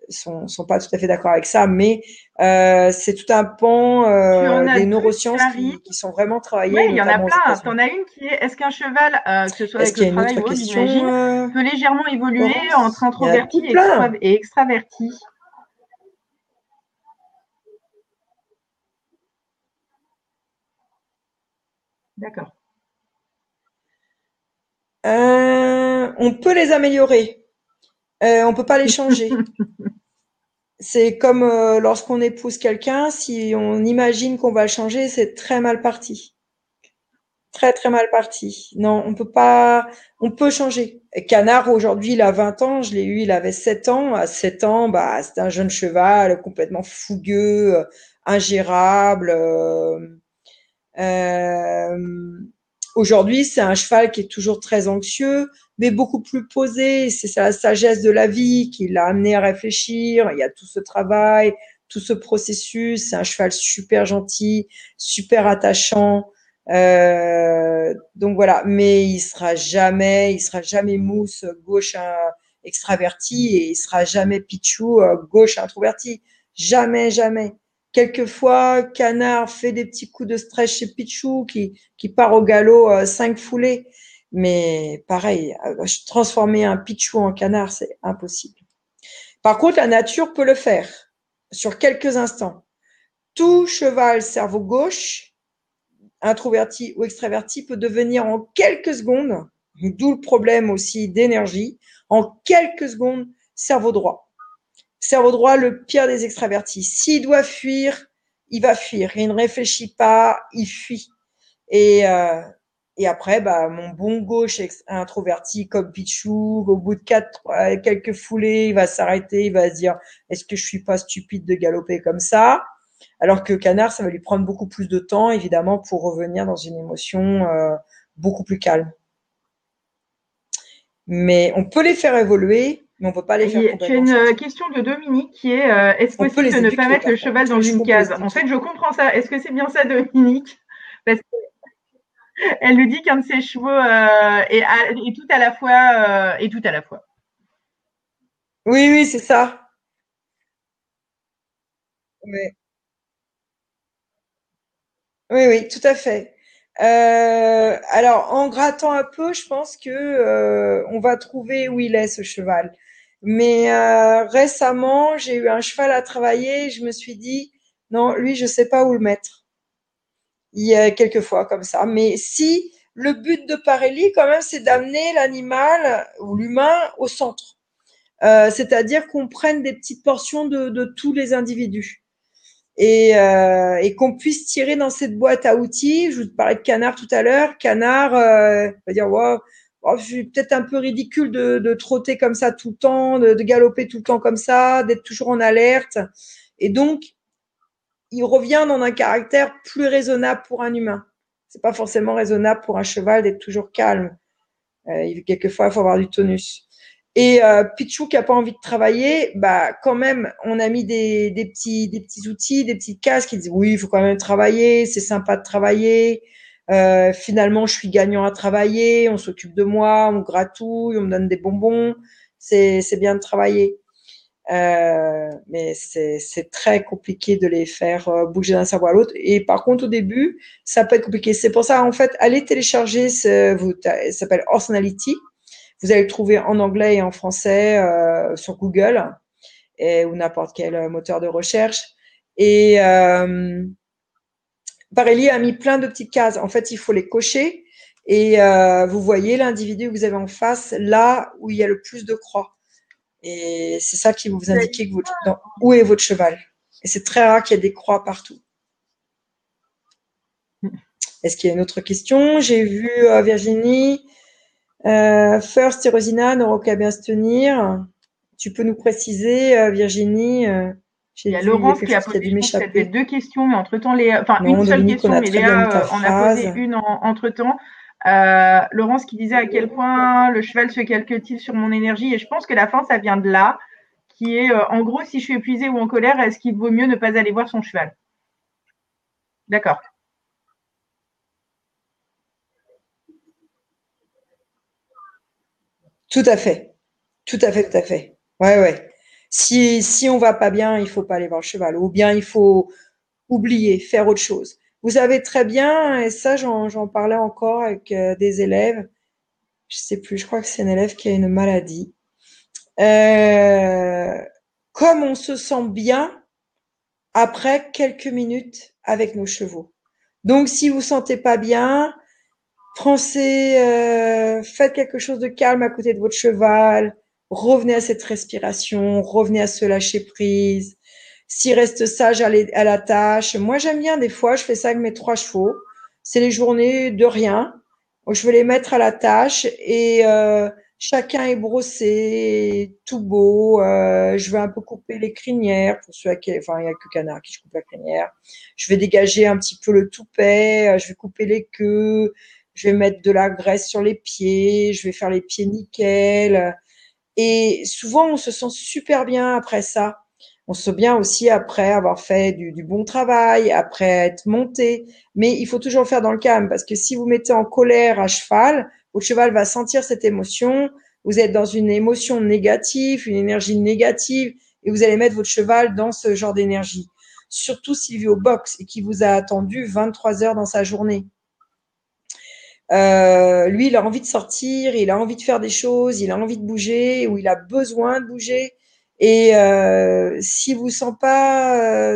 Speaker 1: sont pas tout à fait d'accord avec ça, mais c'est tout un pan des neurosciences qui sont vraiment travaillées.
Speaker 2: Oui, il y en a plein. T'en as une qui est est-ce qu'un cheval, que ce soit avec le travail ou autre, j'imagine, peut légèrement évoluer entre introverti et extraverti? D'accord.
Speaker 1: On peut les améliorer. On peut pas les changer. C'est comme lorsqu'on épouse quelqu'un, si on imagine qu'on va le changer, c'est très mal parti. Très très mal parti. Non, on peut pas. On peut changer. Et Canard aujourd'hui, il a 20 ans. Je l'ai eu, il avait 7 ans. À 7 ans, bah c'était un jeune cheval complètement fougueux, ingérable. Aujourd'hui, c'est un cheval qui est toujours très anxieux, mais beaucoup plus posé. C'est la sagesse de la vie qui l'a amené à réfléchir. Il y a tout ce travail, tout ce processus. C'est un cheval super gentil, super attachant. Donc voilà, mais il sera jamais Mousse gauche extraverti et il sera jamais Pichou gauche introverti. Jamais, jamais. Quelquefois, Canard fait des petits coups de stress chez Pichou qui part au galop 5 foulées. Mais pareil, transformer un Pichou en Canard, c'est impossible. Par contre, la nature peut le faire sur quelques instants. Tout cheval cerveau gauche, introverti ou extraverti, peut devenir en quelques secondes, d'où le problème aussi d'énergie, en quelques secondes cerveau droit. Cerveau droit, le pire des extravertis. S'il doit fuir, il va fuir. Il ne réfléchit pas, il fuit. Et après, bah, mon bon gauche introverti comme Pichou, au bout de quelques foulées, il va s'arrêter, il va se dire, est-ce que je suis pas stupide de galoper comme ça? Alors que Canard, ça va lui prendre beaucoup plus de temps, évidemment, pour revenir dans une émotion beaucoup plus calme. Mais on peut les faire évoluer, mais on peut pas les faire complètement.
Speaker 2: Tu as une question de Dominique qui est est-ce possible de ne pas mettre le cheval dans une case? En fait, je comprends ça. Est-ce que c'est bien ça, Dominique? Parce qu'elle nous dit qu'un de ses chevaux est tout à la fois et tout à la fois.
Speaker 1: Oui, oui, c'est ça. Oui. Oui, oui, tout à fait. Alors, en grattant un peu, je pense que on va trouver où il est ce cheval. Mais récemment, j'ai eu un cheval à travailler. Je me suis dit, non, lui, je sais pas où le mettre. Il y a quelques fois comme ça. Mais si le but de Parelli, quand même, c'est d'amener l'animal ou l'humain au centre. C'est-à-dire qu'on prenne des petites portions de tous les individus. Et qu'on puisse tirer dans cette boîte à outils. Je vous parlais de Canard tout à l'heure. Canard va dire wow, je suis peut-être un peu ridicule de trotter comme ça tout le temps, de galoper tout le temps comme ça, d'être toujours en alerte. Et donc, il revient dans un caractère plus raisonnable pour un humain. C'est pas forcément raisonnable pour un cheval d'être toujours calme. Quelquefois, il faut avoir du tonus. Et Pichou qui a pas envie de travailler, bah quand même, on a mis des petits outils, des petites cases qui disent oui, il faut quand même travailler, c'est sympa de travailler. Finalement, je suis gagnant à travailler, on s'occupe de moi, on me gratouille, on me donne des bonbons. C'est bien de travailler. Mais c'est très compliqué de les faire bouger d'un cerveau à l'autre. Et par contre, au début, ça peut être compliqué. C'est pour ça, en fait, allez télécharger ça s'appelle Horsenality. Vous allez le trouver en anglais et en français sur Google ou n'importe quel moteur de recherche. Et Barelli a mis plein de petites cases. En fait, il faut les cocher et vous voyez l'individu que vous avez en face, là où il y a le plus de croix. Et c'est ça qui va vous indiquer où est votre cheval. Et c'est très rare qu'il y ait des croix partout. Est-ce qu'il y a une autre question? J'ai vu Virginie. First et Rosina n'auront qu'à bien se tenir. Tu peux nous préciser, Virginie?
Speaker 2: Il y a Laurence qui a posé, je pense que ça devait être 2 questions, mais entre-temps, Léa, enfin une seule question, mais Léa en a posé une entre-temps. Laurence qui disait à quel point le cheval se calque-t-il sur mon énergie, et je pense que la fin, ça vient de là, qui est, en gros, si je suis épuisée ou en colère, est-ce qu'il vaut mieux ne pas aller voir son cheval? D'accord.
Speaker 1: Tout à fait. Tout à fait, tout à fait. Ouais, ouais. Si on va pas bien, il faut pas aller voir le cheval. Ou bien il faut oublier, faire autre chose. Vous savez très bien, et ça j'en parlais encore avec des élèves, je sais plus, je crois que c'est un élève qui a une maladie. Euh, Comme on se sent bien après quelques minutes avec nos chevaux. Donc si vous sentez pas bien, faites quelque chose de calme à côté de votre cheval, revenez à cette respiration, revenez à se lâcher prise. S'il reste sage à la tâche, moi j'aime bien des fois, je fais ça avec mes 3 chevaux. C'est les journées de rien. Je vais les mettre à la tâche et chacun est brossé, tout beau. Je vais un peu couper les crinières pour ceux enfin il y a que canard qui je coupe la crinière. Je vais dégager un petit peu le toupet, je vais couper les queues, je vais mettre de la graisse sur les pieds, je vais faire les pieds nickel. Et souvent, on se sent super bien après ça. On se sent bien aussi après avoir fait du bon travail, après être monté. Mais il faut toujours le faire dans le calme parce que si vous mettez en colère à cheval, votre cheval va sentir cette émotion. Vous êtes dans une émotion négative, une énergie négative et vous allez mettre votre cheval dans ce genre d'énergie. Surtout s'il vit au box et qu'il vous a attendu 23 heures dans sa journée. Lui, il a envie de sortir, il a envie de faire des choses, il a envie de bouger ou il a besoin de bouger. Et si vous sent pas,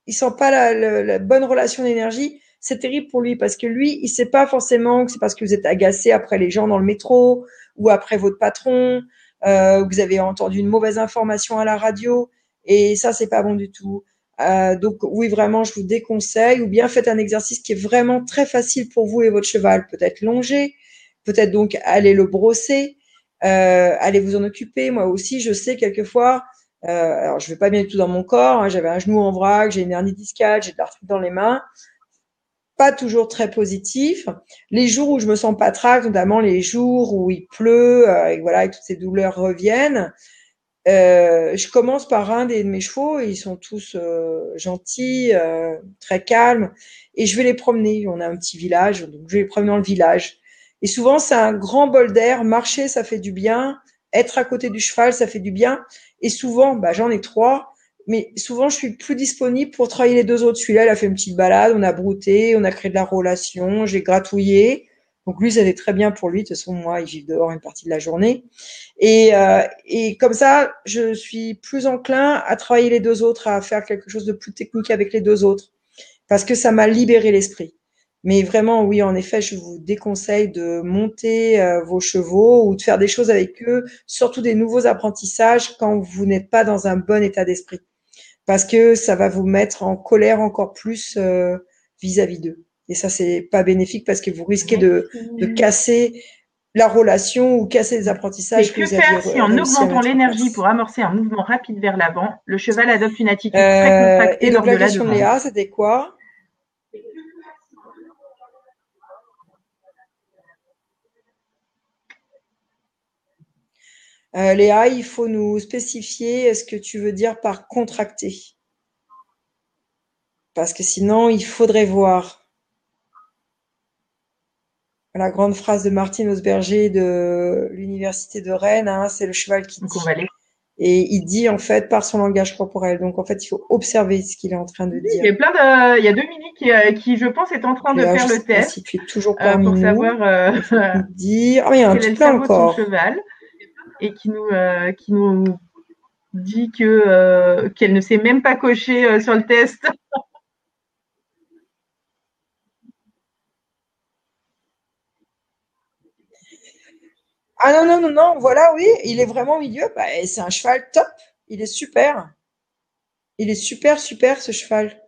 Speaker 1: il sent pas la bonne relation d'énergie, c'est terrible pour lui parce que lui, il sait pas forcément que c'est parce que vous êtes agacé après les gens dans le métro ou après votre patron, vous avez entendu une mauvaise information à la radio et ça, c'est pas bon du tout. Donc oui, vraiment, je vous déconseille. Ou bien faites un exercice qui est vraiment très facile pour vous et votre cheval. Peut-être longer, peut-être donc aller le brosser, allez vous en occuper. Moi aussi, je sais quelquefois. Alors je vais pas bien du tout dans mon corps. Hein, j'avais un genou en vrac, j'ai une hernie discale, j'ai de l'arthrite dans les mains. Pas toujours très positif. Les jours où je me sens pas trac, notamment les jours où il pleut, et voilà, et toutes ces douleurs reviennent. Je commence par un de mes chevaux, et ils sont tous gentils, très calmes, et je vais les promener. On a un petit village, donc je vais les promener dans le village. Et souvent, c'est un grand bol d'air. Marcher, ça fait du bien. Être à côté du cheval, ça fait du bien. Et souvent, bah, j'en ai 3, mais souvent, je suis plus disponible pour travailler les 2 autres. Celui-là, il a fait une petite balade, on a brouté, on a créé de la relation, j'ai gratouillé. Donc lui, ça allait très bien pour lui. De toute façon, moi, il vit dehors une partie de la journée. Et comme ça, je suis plus enclin à travailler les 2 autres, à faire quelque chose de plus technique avec les 2 autres, parce que ça m'a libéré l'esprit. Mais vraiment, oui, en effet, je vous déconseille de monter vos chevaux ou de faire des choses avec eux, surtout des nouveaux apprentissages quand vous n'êtes pas dans un bon état d'esprit, parce que ça va vous mettre en colère encore plus vis-à-vis d'eux. Et ça, c'est pas bénéfique parce que vous risquez de casser la relation ou casser les apprentissages
Speaker 2: que vous aviez réussi à mettre en place. Que faire si en augmentant l'énergie pour amorcer un mouvement rapide vers l'avant, le cheval adopte une attitude très contractée lors de la demande? Et donc la question de
Speaker 1: Léa, c'était quoi? Léa, il faut nous spécifier ce que tu veux dire par contracter. Parce que sinon, il faudrait voir. La grande phrase de Martine Ausberger de l'université de Rennes, hein, c'est le cheval qui
Speaker 2: Donc, on
Speaker 1: dit.
Speaker 2: va les.
Speaker 1: Et il dit en fait par son langage corporel. Donc en fait, il faut observer ce qu'il est en train de dire.
Speaker 2: Il y a Dominique qui, je pense, est en train de
Speaker 1: Là, je
Speaker 2: faire le
Speaker 1: sais pas
Speaker 2: test
Speaker 1: si tu es toujours parmi
Speaker 2: pour
Speaker 1: nous.
Speaker 2: savoir
Speaker 1: Il faut nous dire. Ah, il y a un
Speaker 2: quel est
Speaker 1: tout
Speaker 2: le
Speaker 1: plein
Speaker 2: cerveau de son
Speaker 1: encore.
Speaker 2: cheval et qui nous dit qu'elle ne sait même pas cocher sur le test.
Speaker 1: Ah non, non, non, non, voilà, oui, il est vraiment au milieu. Bah, c'est un cheval top. Il est super. Il est super, super, ce cheval.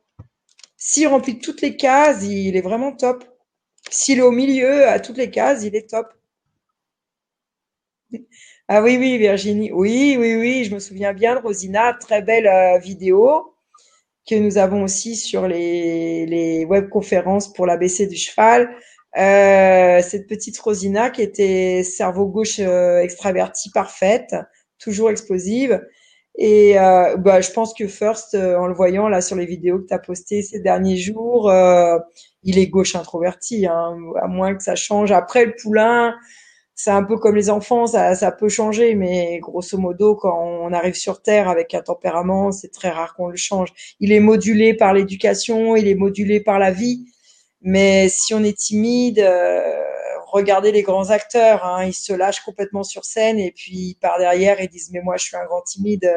Speaker 1: S'il remplit toutes les cases, il est vraiment top. S'il est au milieu, à toutes les cases, il est top. Ah oui, oui, Virginie. Oui, oui, oui, je me souviens bien de Rosina. Très belle vidéo que nous avons aussi sur les webconférences pour l'ABC du cheval. Cette petite Rosina qui était cerveau gauche extraverti parfaite, toujours explosive. Et bah, je pense que First, en le voyant là sur les vidéos que tu as postées ces derniers jours, il est gauche introverti, hein, à moins que ça change. Après, le poulain, c'est un peu comme les enfants, ça peut changer, mais grosso modo, quand on arrive sur Terre avec un tempérament, c'est très rare qu'on le change. Il est modulé par l'éducation, il est modulé par la vie, mais si on est timide, regardez les grands acteurs, hein, ils se lâchent complètement sur scène et puis par derrière ils disent mais moi je suis un grand timide,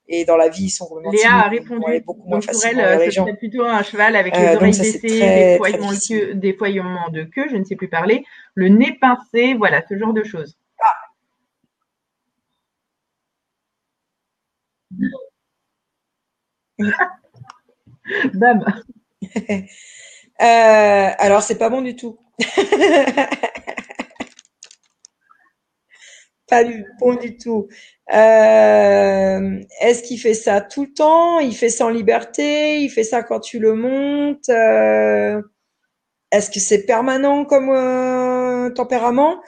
Speaker 1: et dans la vie ils sont complètement
Speaker 2: Léa a
Speaker 1: timides, ils vont aller
Speaker 2: répondu.
Speaker 1: beaucoup moins
Speaker 2: Donc, pour elle,
Speaker 1: facilement vers les
Speaker 2: ce
Speaker 1: gens.
Speaker 2: serait plutôt un cheval avec les
Speaker 1: Donc
Speaker 2: oreilles
Speaker 1: ça c'est
Speaker 2: baissées,
Speaker 1: très très difficile.
Speaker 2: des foyements de queue, je ne sais plus parler, le nez pincé, voilà, ce genre de choses. Bam.
Speaker 1: Alors c'est pas bon du tout. Pas bon du tout. Est-ce qu'il fait ça tout le temps? Il fait ça en liberté? Il fait ça quand tu le montes? Est-ce que c'est permanent comme tempérament?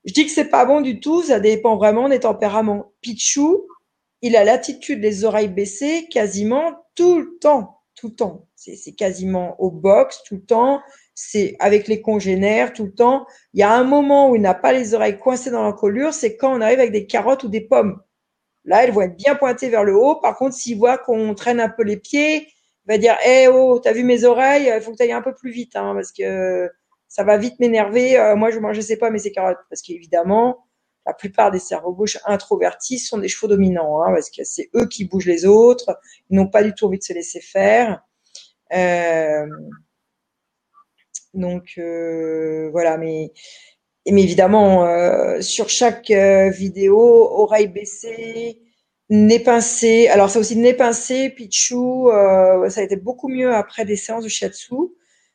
Speaker 1: Je dis que c'est pas bon du tout, ça dépend vraiment des tempéraments. Pichou, il a l'attitude les oreilles baissées quasiment tout le temps, tout le temps. C'est quasiment au box tout le temps, c'est avec les congénères tout le temps. Il y a un moment où il n'a pas les oreilles coincées dans l'encolure, c'est quand on arrive avec des carottes ou des pommes. Là, elles vont être bien pointées vers le haut. Par contre, s'il voit qu'on traîne un peu les pieds, il va dire, eh oh, t'as vu mes oreilles? Il faut que tu ailles un peu plus vite, hein, parce que ça va vite m'énerver. Moi, je sais pas, mais c'est carottes. Parce qu'évidemment, la plupart des cerveaux gauches introvertis sont des chevaux dominants, hein, parce que c'est eux qui bougent les autres. Ils n'ont pas du tout envie de se laisser faire. Euh, voilà, mais évidemment, sur chaque vidéo, oreilles baissées, nez pincé. Alors, c'est aussi nez pincé, Pichou. Ça a été beaucoup mieux après des séances de shiatsu.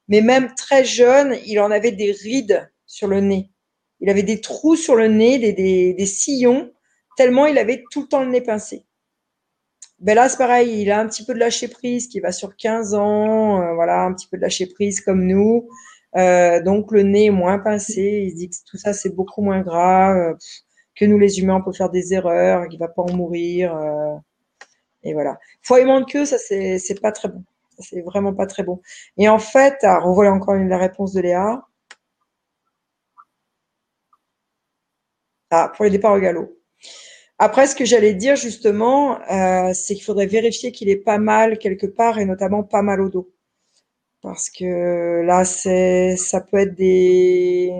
Speaker 1: Mais même très jeune, il en avait des rides sur le nez. Il avait des trous sur le nez, des sillons, tellement il avait tout le temps le nez pincé. Ben là, c'est pareil, il a un petit peu de lâcher prise, qui va sur 15 ans, voilà, un petit peu de lâcher prise comme nous. Donc le nez est moins pincé, il se dit que tout ça c'est beaucoup moins grave, que nous les humains on peut faire des erreurs, qu'il va pas en mourir, et voilà. Foiement de queue, ça c'est pas très bon, ça c'est vraiment pas très bon. Et en fait, revoilà encore la réponse de Léa. Pour les départs au galop. Après, ce que j'allais dire justement, c'est qu'il faudrait vérifier qu'il est pas mal quelque part et notamment pas mal au dos. Parce que là, ça peut être des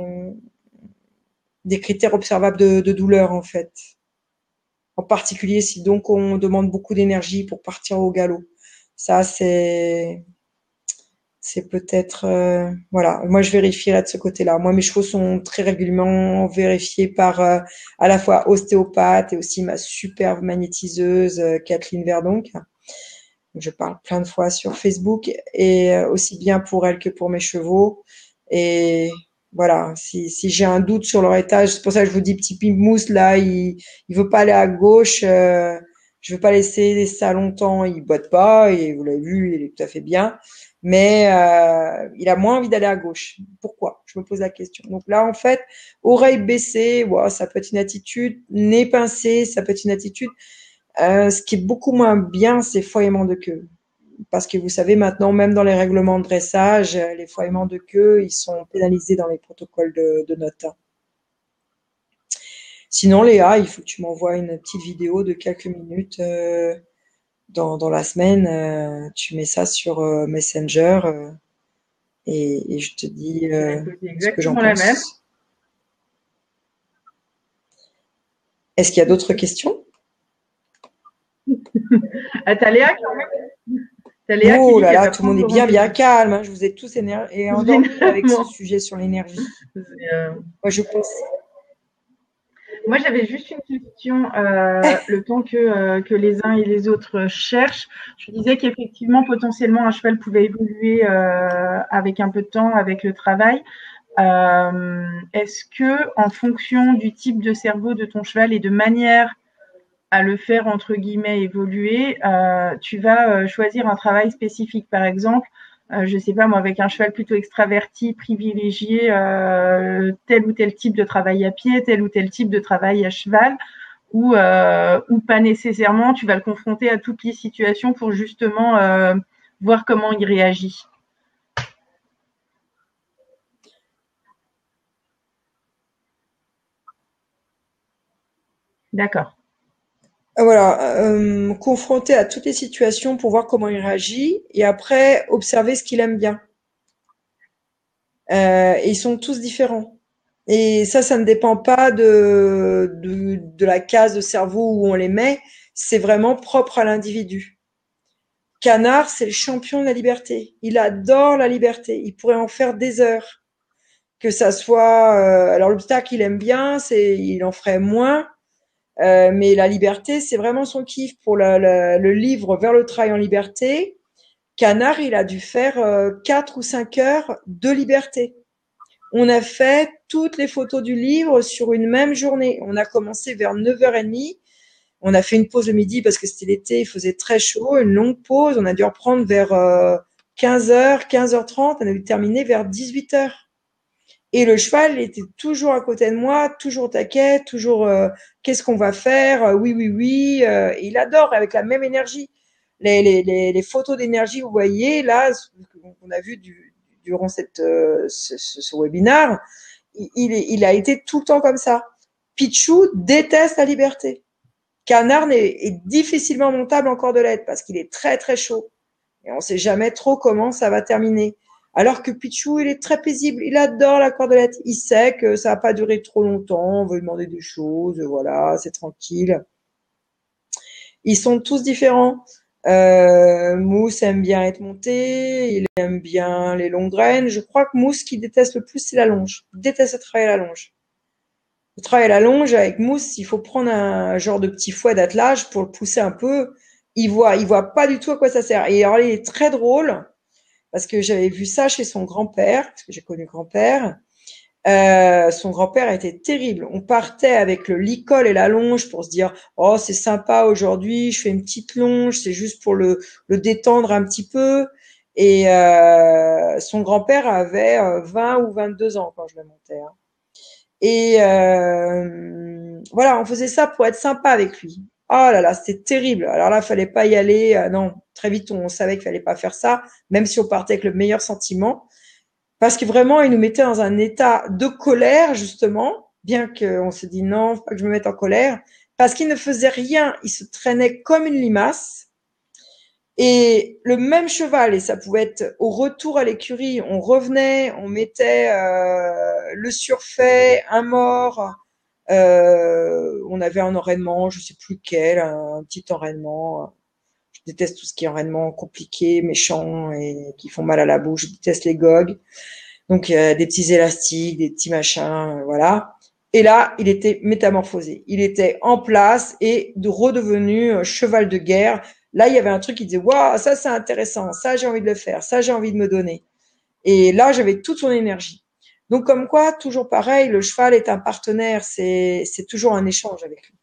Speaker 1: critères observables de douleur en fait. En particulier si donc on demande beaucoup d'énergie pour partir au galop. Ça, c'est peut-être voilà. Moi, je vérifierai de ce côté-là. Moi, mes chevaux sont très régulièrement vérifiés par à la fois ostéopathe et aussi ma superbe magnétiseuse Kathleen Verdonck. Je parle plein de fois sur Facebook et aussi bien pour elle que pour mes chevaux. Et voilà, si j'ai un doute sur leur étage, c'est pour ça que je vous dis petit Pimousse là, il veut pas aller à gauche. Je veux pas laisser ça longtemps. Il boite pas et vous l'avez vu, il est tout à fait bien. Mais il a moins envie d'aller à gauche. Pourquoi? Je me pose la question. Donc là, en fait, oreille baissée, ouais, ça peut être une attitude. Nez pincé, ça peut être une attitude. Ce qui est beaucoup moins bien, c'est foiement de queue. parce que vous savez maintenant, même dans les règlements de dressage, les foiements de queue, ils sont pénalisés dans les protocoles de notes. Sinon, Léa, il faut que tu m'envoies une petite vidéo de quelques minutes dans la semaine. Tu mets ça sur Messenger et je te dis ce que j'en
Speaker 2: exactement la même.
Speaker 1: pense. Est-ce qu'il y a d'autres questions?
Speaker 2: Ah, t'as Léa quand même. T'as Léa qui
Speaker 1: Oh
Speaker 2: dit
Speaker 1: là
Speaker 2: qu'elle
Speaker 1: là,
Speaker 2: va
Speaker 1: tout le monde
Speaker 2: prendre
Speaker 1: est
Speaker 2: le
Speaker 1: bien
Speaker 2: rendez-vous.
Speaker 1: calme, hein. Je vous ai tous endormis avec ce
Speaker 2: Généralement.
Speaker 1: sujet sur l'énergie. Moi, je pense.
Speaker 2: Moi, j'avais juste une question, le temps que les uns et les autres cherchent. Je disais qu'effectivement, potentiellement, un cheval pouvait évoluer avec un peu de temps, avec le travail. Est-ce que, en fonction du type de cerveau de ton cheval et de manière à le faire entre guillemets évoluer, tu vas choisir un travail spécifique. Par exemple, je sais pas moi, avec un cheval plutôt extraverti, privilégier tel ou tel type de travail à pied, tel ou tel type de travail à cheval, ou pas nécessairement. Tu vas le confronter à toutes les situations pour justement voir comment il réagit. D'accord.
Speaker 1: Voilà, confronté à toutes les situations pour voir comment il réagit et après observer ce qu'il aime bien. Et ils sont tous différents. Et ça ne dépend pas de la case de cerveau où on les met. C'est vraiment propre à l'individu. Canard, c'est le champion de la liberté. Il adore la liberté. Il pourrait en faire des heures. Que ça soit, alors l'obstacle, il aime bien, il en ferait moins. Mais la liberté, c'est vraiment son kiff. Pour le livre Vers le travail en liberté, Canard, il a dû faire 4 ou 5 heures de liberté. On a fait toutes les photos du livre sur une même journée. On a commencé vers 9h30. On a fait une pause le midi parce que c'était l'été, il faisait très chaud, une longue pause. On a dû reprendre vers 15h, 15h30. On a dû terminer vers 18h. Et le cheval était toujours à côté de moi, toujours taquet, toujours qu'est-ce qu'on va faire? Oui, oui, oui. Et il adore avec la même énergie. Les photos d'énergie, vous voyez là, qu'on a vu durant ce webinaire, il a été tout le temps comme ça. Pichou déteste la liberté. Canard est difficilement montable en cordelette parce qu'il est très très chaud. Et on ne sait jamais trop comment ça va terminer. Alors que Pichou, il est très paisible. Il adore la cordelette. Il sait que ça va pas durer trop longtemps. On veut lui demander des choses. Voilà, c'est tranquille. Ils sont tous différents. Mousse aime bien être monté. Il aime bien les longues graines. Je crois que Mousse, qui déteste le plus, c'est la longe. Il déteste travailler à la longe. Le travail à la longe, avec Mousse, il faut prendre un genre de petit fouet d'attelage pour le pousser un peu. Il voit pas du tout à quoi ça sert. Et alors, il est très drôle parce que j'avais vu ça chez son grand-père, parce que j'ai connu grand-père. Son grand-père était terrible. On partait avec le licol et la longe pour se dire, oh, c'est sympa aujourd'hui, je fais une petite longe, c'est juste pour le détendre un petit peu. Et son grand-père avait 20 ou 22 ans quand je le montais. Hein. Et voilà, on faisait ça pour être sympa avec lui. Oh là là, c'était terrible. Alors là, fallait pas y aller. Non, très vite, on savait qu'il fallait pas faire ça, même si on partait avec le meilleur sentiment, parce que vraiment, il nous mettait dans un état de colère justement, bien qu'on se dit non, faut pas que je me mette en colère, parce qu'il ne faisait rien. Il se traînait comme une limace. Et le même cheval, et ça pouvait être au retour à l'écurie, on revenait, on mettait le surfait, un mort, on avait un enraînement, je sais plus quel, un petit enraînement. Je déteste tout ce qui est enraînement compliqué, méchant et qui font mal à la bouche. Je déteste les gogues. Donc des petits élastiques, des petits machins, voilà. Et là, il était métamorphosé. Il était en place et redevenu cheval de guerre. Là, il y avait un truc qui disait, waouh, ça c'est intéressant, ça j'ai envie de le faire, ça j'ai envie de me donner. Et là, j'avais toute son énergie. Donc comme quoi, toujours pareil, le cheval est un partenaire, c'est toujours un échange avec lui.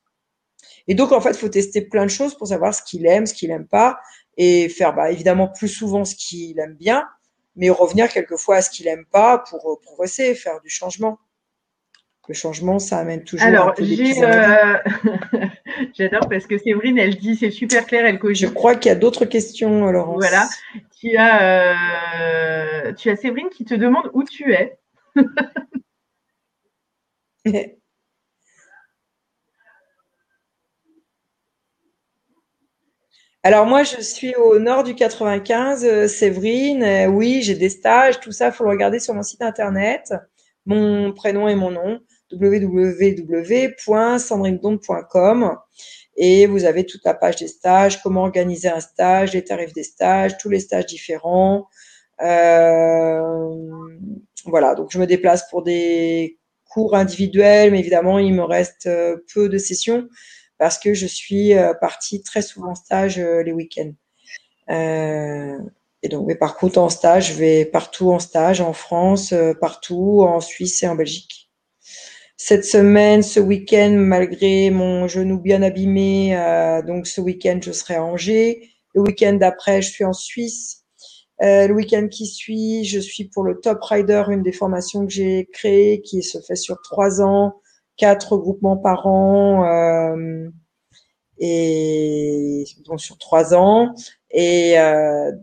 Speaker 1: Et donc en fait, il faut tester plein de choses pour savoir ce qu'il aime, ce qu'il aime pas, et faire évidemment plus souvent ce qu'il aime bien, mais revenir quelquefois à ce qu'il aime pas pour progresser, faire du changement. Le changement, ça amène toujours un
Speaker 2: Alors,
Speaker 1: peu d'épuisement.
Speaker 2: j'adore parce que Séverine, elle dit c'est super clair, elle
Speaker 1: Je
Speaker 2: cogite.
Speaker 1: crois qu'il y a d'autres questions,
Speaker 2: Voilà.
Speaker 1: Laurence.
Speaker 2: Tu as Séverine qui te demande où tu es.
Speaker 1: Alors moi, je suis au nord du 95, Séverine. Oui, j'ai des stages, tout ça, faut le regarder sur mon site internet. Mon prénom et mon nom, www.sandrinedonde.com. Et vous avez toute la page des stages, comment organiser un stage, les tarifs des stages, tous les stages différents. Euh, voilà, donc je me déplace pour des cours individuels, mais évidemment, il me reste peu de sessions parce que je suis partie très souvent en stage les week-ends. Euh, et donc, mais par contre, en stage, je vais partout en stage, en France, partout, en Suisse et en Belgique. Cette semaine, ce week-end, malgré mon genou bien abîmé, donc ce week-end, je serai à Angers. Le week-end d'après, je suis en Suisse. Le week-end qui suit, je suis pour le Top Rider, une des formations que j'ai créées, qui se fait sur 3 ans, 4 regroupements par an, et donc sur 3 ans. Et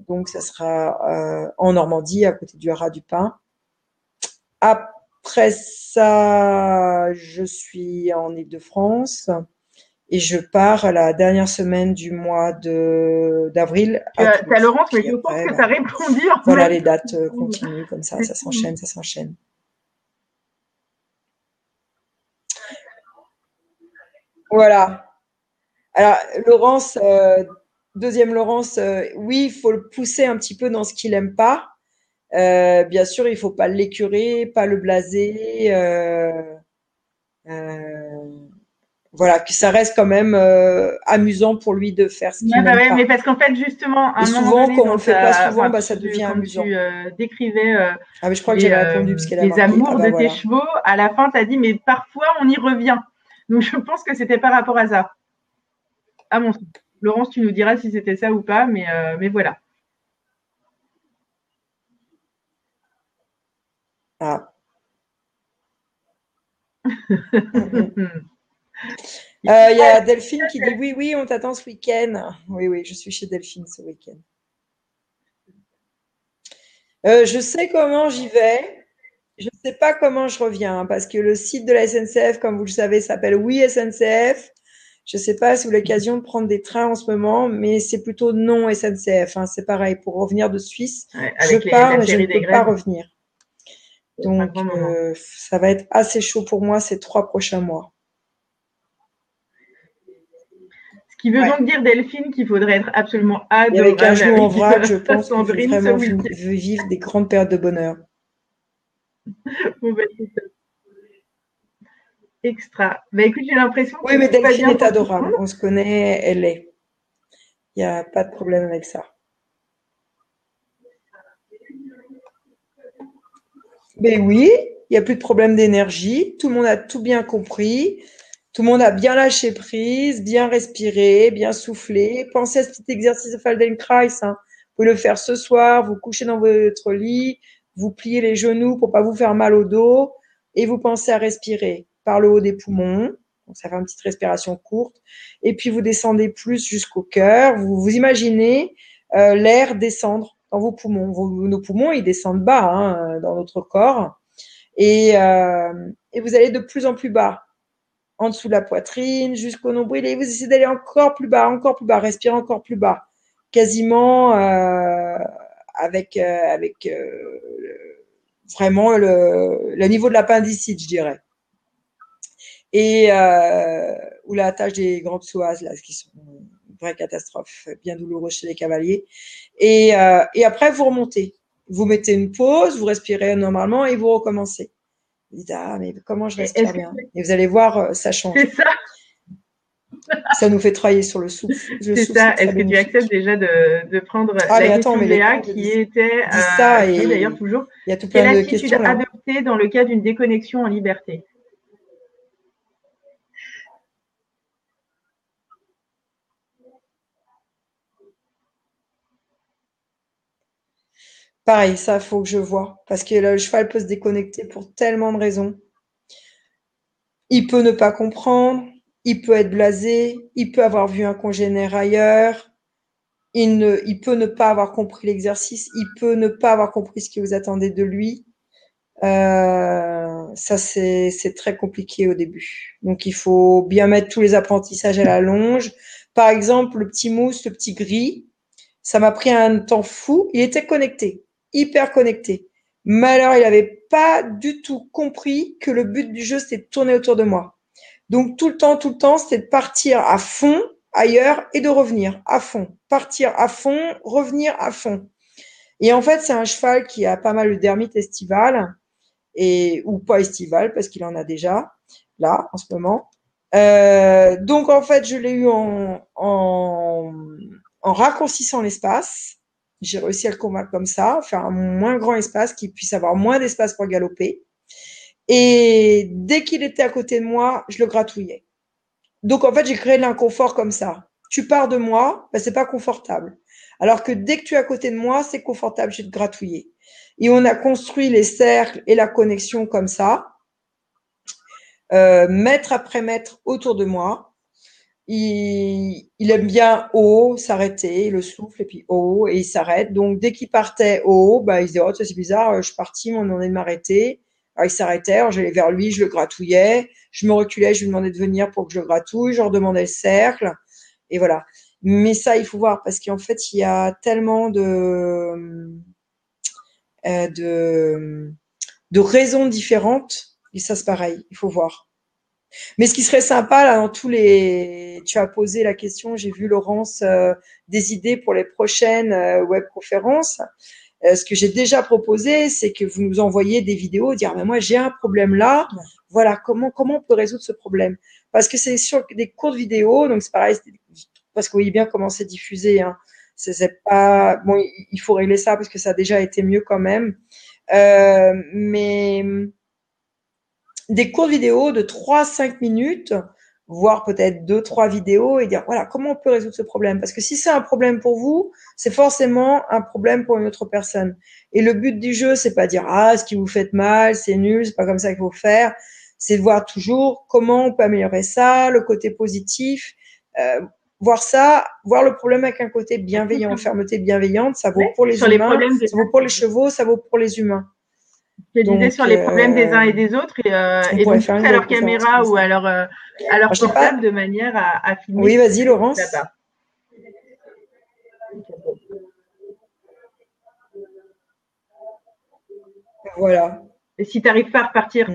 Speaker 1: donc ça sera en Normandie, à côté du Haras du Pin. Après ça, je suis en Île-de-France et je pars à la dernière semaine du mois de d'avril à
Speaker 2: T'as
Speaker 1: Toulouse.
Speaker 2: Laurence, mais
Speaker 1: Puis
Speaker 2: je pense
Speaker 1: après,
Speaker 2: que tu as
Speaker 1: ben,
Speaker 2: répondu en
Speaker 1: voilà,
Speaker 2: même
Speaker 1: les dates
Speaker 2: temps.
Speaker 1: continuent comme ça
Speaker 2: C'est cool.
Speaker 1: s'enchaîne, ça s'enchaîne. Voilà. Alors, Laurence, deuxième Laurence, oui, il faut le pousser un petit peu dans ce qu'il aime pas. Bien sûr, il faut pas l'écurer, pas le blaser. Euh, voilà, que ça reste quand même amusant pour lui de faire ce qu'il
Speaker 2: Ouais, bah
Speaker 1: n'aime
Speaker 2: ouais, mais
Speaker 1: pas.
Speaker 2: parce qu'en fait, justement, à
Speaker 1: Et
Speaker 2: un moment
Speaker 1: souvent,
Speaker 2: donné,
Speaker 1: quand on le fait pas souvent,
Speaker 2: enfin,
Speaker 1: bah, ça devient
Speaker 2: quand
Speaker 1: amusant.
Speaker 2: tu décrivais
Speaker 1: Ah, mais je crois que j'avais répondu parce qu'elle a
Speaker 2: les
Speaker 1: marqué. Ah
Speaker 2: amours
Speaker 1: bah
Speaker 2: de tes
Speaker 1: voilà.
Speaker 2: chevaux, à la fin, tu as dit, mais parfois, on y revient. Donc, je pense que c'était par rapport à ça, à mon sens. Laurence, tu nous diras si c'était ça ou pas, mais voilà.
Speaker 1: Ah. Il y a Delphine qui dit oui, oui, on t'attend ce week-end. Oui, oui, je suis chez Delphine ce week-end. Je sais comment j'y vais. Je ne sais pas comment je reviens hein, parce que le site de la SNCF, comme vous le savez, s'appelle Oui SNCF. Je ne sais pas si vous avez l'occasion de prendre des trains en ce moment, mais c'est plutôt non SNCF. Hein. C'est pareil. Pour revenir de Suisse,
Speaker 2: Ouais,
Speaker 1: je
Speaker 2: avec
Speaker 1: pars,
Speaker 2: la
Speaker 1: mais je ne
Speaker 2: série des
Speaker 1: peux pas
Speaker 2: grèves,
Speaker 1: revenir.
Speaker 2: c'est un grand
Speaker 1: Donc,
Speaker 2: moment.
Speaker 1: ça va être assez chaud pour moi ces 3 prochains mois.
Speaker 2: Ce qui veut
Speaker 1: Ouais.
Speaker 2: donc dire, Delphine, qu'il faudrait être absolument
Speaker 1: Et avec un
Speaker 2: adorable
Speaker 1: genou en
Speaker 2: avec
Speaker 1: vrac, je pense que je vais
Speaker 2: Sandrine ce
Speaker 1: vraiment
Speaker 2: week-end.
Speaker 1: vivre des grandes périodes de bonheur.
Speaker 2: Bon, bah, c'est extra. Bah, écoute, j'ai l'impression que
Speaker 1: Oui, mais
Speaker 2: tout va
Speaker 1: Delphine
Speaker 2: bien
Speaker 1: est
Speaker 2: pour tout le
Speaker 1: adorable.
Speaker 2: monde.
Speaker 1: On se connaît, elle est. Il n'y a pas de problème avec ça. Mais oui, il n'y a plus de problème d'énergie. Tout le monde a tout bien compris. Tout le monde a bien lâché prise, bien respiré, bien soufflé. Pensez à ce petit exercice de Feldenkrais. Hein. Vous pouvez le faire ce soir. Vous couchez dans votre lit. Vous pliez les genoux pour pas vous faire mal au dos. Et vous pensez à respirer par le haut des poumons. Donc, ça fait une petite respiration courte. Et puis, vous descendez plus jusqu'au cœur. Vous imaginez l'air descendre dans vos poumons. Nos poumons, ils descendent bas hein, dans notre corps. Et vous allez de plus en plus bas en dessous de la poitrine, jusqu'au nombril, et vous essayez d'aller encore plus bas, respirez encore plus bas, quasiment avec vraiment le niveau de l'appendicite, je dirais. Et ou la tâche des grandes psoas, là, qui sont une vraie catastrophe, bien douloureuse chez les cavaliers. Et après, vous remontez. Vous mettez une pause, vous respirez normalement et vous recommencez. Vous dites, ah, mais comment je respire
Speaker 2: Est-ce que
Speaker 1: bien. Et vous allez voir, ça
Speaker 2: c'est
Speaker 1: change.
Speaker 2: ça?
Speaker 1: Ça nous fait travailler sur le souffle. Le
Speaker 2: C'est
Speaker 1: souffle, c'est
Speaker 2: ça.
Speaker 1: très
Speaker 2: Est-ce que tu acceptes
Speaker 1: bénéfique.
Speaker 2: déjà de prendre
Speaker 1: Ah,
Speaker 2: la
Speaker 1: mais attends,
Speaker 2: question de
Speaker 1: mais les
Speaker 2: Léa
Speaker 1: pauvres,
Speaker 2: qui
Speaker 1: disent ça
Speaker 2: est d'ailleurs
Speaker 1: et
Speaker 2: toujours,
Speaker 1: il y a tout
Speaker 2: quelle
Speaker 1: plein de
Speaker 2: attitude
Speaker 1: questions là.
Speaker 2: adopter dans le cas d'une déconnexion en liberté?
Speaker 1: Pareil, ça, faut que je vois. Parce que le cheval peut se déconnecter pour tellement de raisons. Il peut ne pas comprendre, il peut être blasé, il peut avoir vu un congénère ailleurs, il peut ne pas avoir compris l'exercice, il peut ne pas avoir compris ce que vous attendez de lui. Ça, c'est très compliqué au début. Donc, il faut bien mettre tous les apprentissages à la longe. Par exemple, le petit mousse, le petit gris, ça m'a pris un temps fou. Il était connecté, hyper connecté. Mais alors, il avait pas du tout compris que le but du jeu, c'était de tourner autour de moi. Donc, tout le temps, c'était de partir à fond ailleurs et de revenir à fond. Partir à fond, revenir à fond. Et en fait, c'est un cheval qui a pas mal de dermite estivale et ou pas estival parce qu'il en a déjà là en ce moment. Donc en fait, je l'ai eu en raccourcissant l'espace. J'ai réussi à le convaincre comme ça, faire un moins grand espace, qu'il puisse avoir moins d'espace pour galoper. Et dès qu'il était à côté de moi, je le gratouillais. Donc en fait, j'ai créé de l'inconfort comme ça. Tu pars de moi, ben, c'est pas confortable. Alors que dès que tu es à côté de moi, c'est confortable, je vais te gratouiller. Et on a construit les cercles et la connexion comme ça, mètre après mètre autour de moi. Il aime bien haut, s'arrêter, le souffle et puis haut et il s'arrête. Donc dès qu'il partait haut, bah il se dit oh c'est bizarre, je suis parti, on en est de m'arrêter. Alors il s'arrêtait, alors j'allais vers lui, je le gratouillais, je me reculais, je lui demandais de venir pour que je le gratouille, je redemandais le cercle et voilà. Mais ça il faut voir parce qu'en fait il y a tellement euh, de de raisons différentes et ça c'est pareil, il faut voir. Mais ce qui serait sympa, là, dans tous les, tu as posé la question, j'ai vu Laurence, des idées pour les prochaines webconférences. Ce que j'ai déjà proposé, c'est que vous nous envoyez des vidéos, dire, mais moi j'ai un problème là, voilà, comment on peut résoudre ce problème? Parce que c'est sur des courtes vidéos, donc c'est pareil, parce que vous voyez bien comment c'est diffusé, hein. C'est pas, bon, il faut régler ça parce que ça a déjà été mieux quand même. Mais des courtes vidéos de 3-5 minutes, voire peut-être 2-3 vidéos et dire voilà comment on peut résoudre ce problème. Parce que si c'est un problème pour vous, c'est forcément un problème pour une autre personne. Et le but du jeu, c'est pas dire ah ce qui vous fait mal, c'est nul, c'est pas comme ça qu'il faut faire. C'est de voir toujours comment on peut améliorer ça, le côté positif, voir ça, voir le problème avec un côté bienveillant, fermeté bienveillante. Ça vaut pour les humains, ça vaut pour les chevaux, ça vaut pour les humains.
Speaker 2: Je disais sur les problèmes des uns et des autres et donc à leur caméra ou à leur portable de manière à filmer.
Speaker 1: Oui, vas-y Laurence. Voilà.
Speaker 2: Et si tu n'arrives pas à repartir.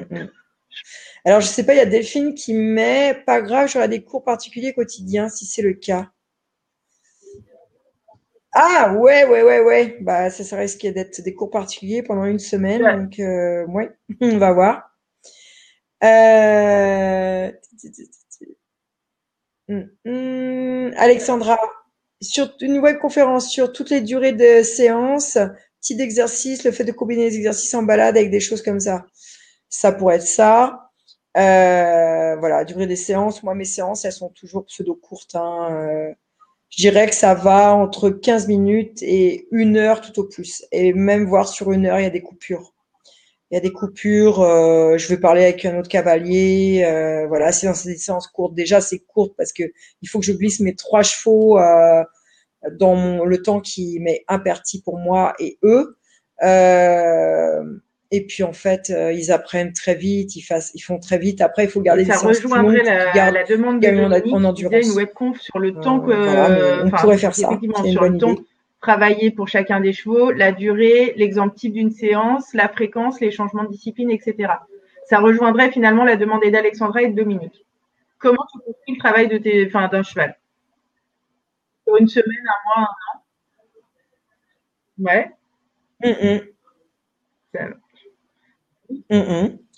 Speaker 1: Alors, je sais pas, il y a Delphine qui met pas grave, j'aurai des cours particuliers quotidiens si c'est le cas. Ah, ouais. Bah, ça risque d'être des cours particuliers pendant une semaine. Ouais. Donc, ouais, on va voir. Alexandra, sur une webconférence sur toutes les durées de séance, type d'exercice, le fait de combiner les exercices en balade avec des choses comme ça. Ça pourrait être ça. Voilà, durée des séances. Moi, mes séances, elles sont toujours pseudo courtes, hein. Je dirais que ça va entre 15 minutes et 1 heure tout au plus. Et même voir sur 1 heure, il y a des coupures. Il y a des coupures, je vais parler avec un autre cavalier, voilà, c'est dans des séances courtes. Déjà, c'est court parce que il faut que je glisse mes 3 chevaux dans le temps qui m'est imparti pour moi et eux. Et puis en fait, ils apprennent très vite, ils font très vite. Après, il faut garder des séances plus longues.
Speaker 2: Ça rejoindrait la demande de Dominique
Speaker 1: en endurance.
Speaker 2: Une webconf sur le temps que,
Speaker 1: voilà, on pourrait faire ça.
Speaker 2: Effectivement, sur le temps travailler pour chacun des chevaux, la durée, l'exemple type d'une séance, la fréquence, les changements de discipline, etc. Ça rejoindrait finalement la demande d'Alexandra et de Dominique. Comment tu construis le travail d'un cheval? Sur une semaine, un mois, un an? Ouais.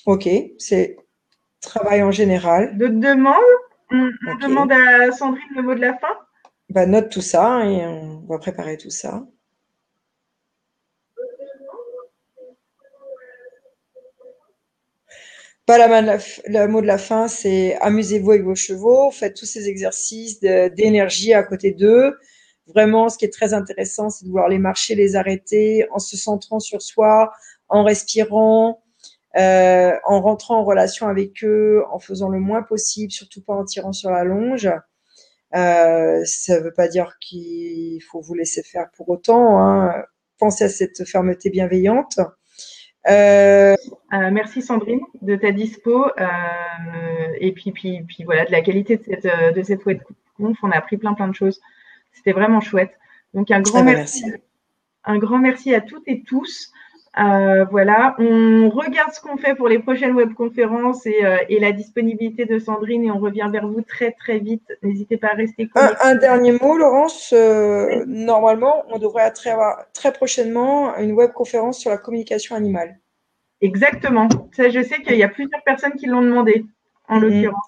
Speaker 1: Ok, c'est travail en général.
Speaker 2: D'autres demandes? On demande à Sandrine le mot de la fin.
Speaker 1: Bah, note tout ça et on va préparer tout ça. Pas le mot de la fin, c'est amusez-vous avec vos chevaux, faites tous ces exercices d'énergie à côté d'eux. Vraiment, ce qui est très intéressant, c'est de vouloir les marcher, les arrêter en se centrant sur soi, en respirant. en rentrant en relation avec eux, en faisant le moins possible, surtout pas en tirant sur la longe. Ça veut pas dire qu'il faut vous laisser faire pour autant, hein. Pensez à cette fermeté bienveillante.
Speaker 2: Merci Sandrine de ta dispo et puis voilà de la qualité de cette web conf. On a appris plein de choses. C'était vraiment chouette. Donc un grand merci. Un grand merci à toutes et tous. Voilà, on regarde ce qu'on fait pour les prochaines webconférences et la disponibilité de Sandrine et on revient vers vous très vite. N'hésitez pas à rester connectés.
Speaker 1: Un dernier mot, Laurence. Normalement, on devrait avoir très prochainement une webconférence sur la communication animale.
Speaker 2: Exactement. Ça, je sais qu'il y a plusieurs personnes qui l'ont demandé, en l'occurrence.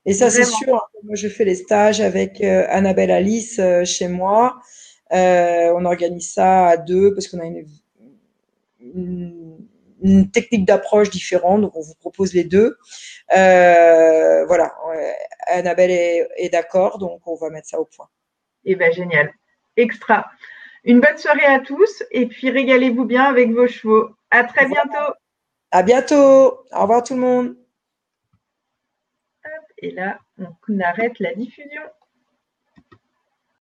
Speaker 1: Et ça, c'est sûr. Moi, je fais les stages avec Annabelle Alice chez moi. On organise ça à deux parce qu'on a une technique d'approche différente, donc on vous propose les deux. Voilà, Annabelle est d'accord, donc on va mettre ça au point.
Speaker 2: Eh ben génial, extra. Une bonne soirée à tous et puis régalez-vous bien avec vos chevaux. À très bientôt.
Speaker 1: À bientôt. Au revoir tout le monde.
Speaker 2: Et là, on arrête la diffusion.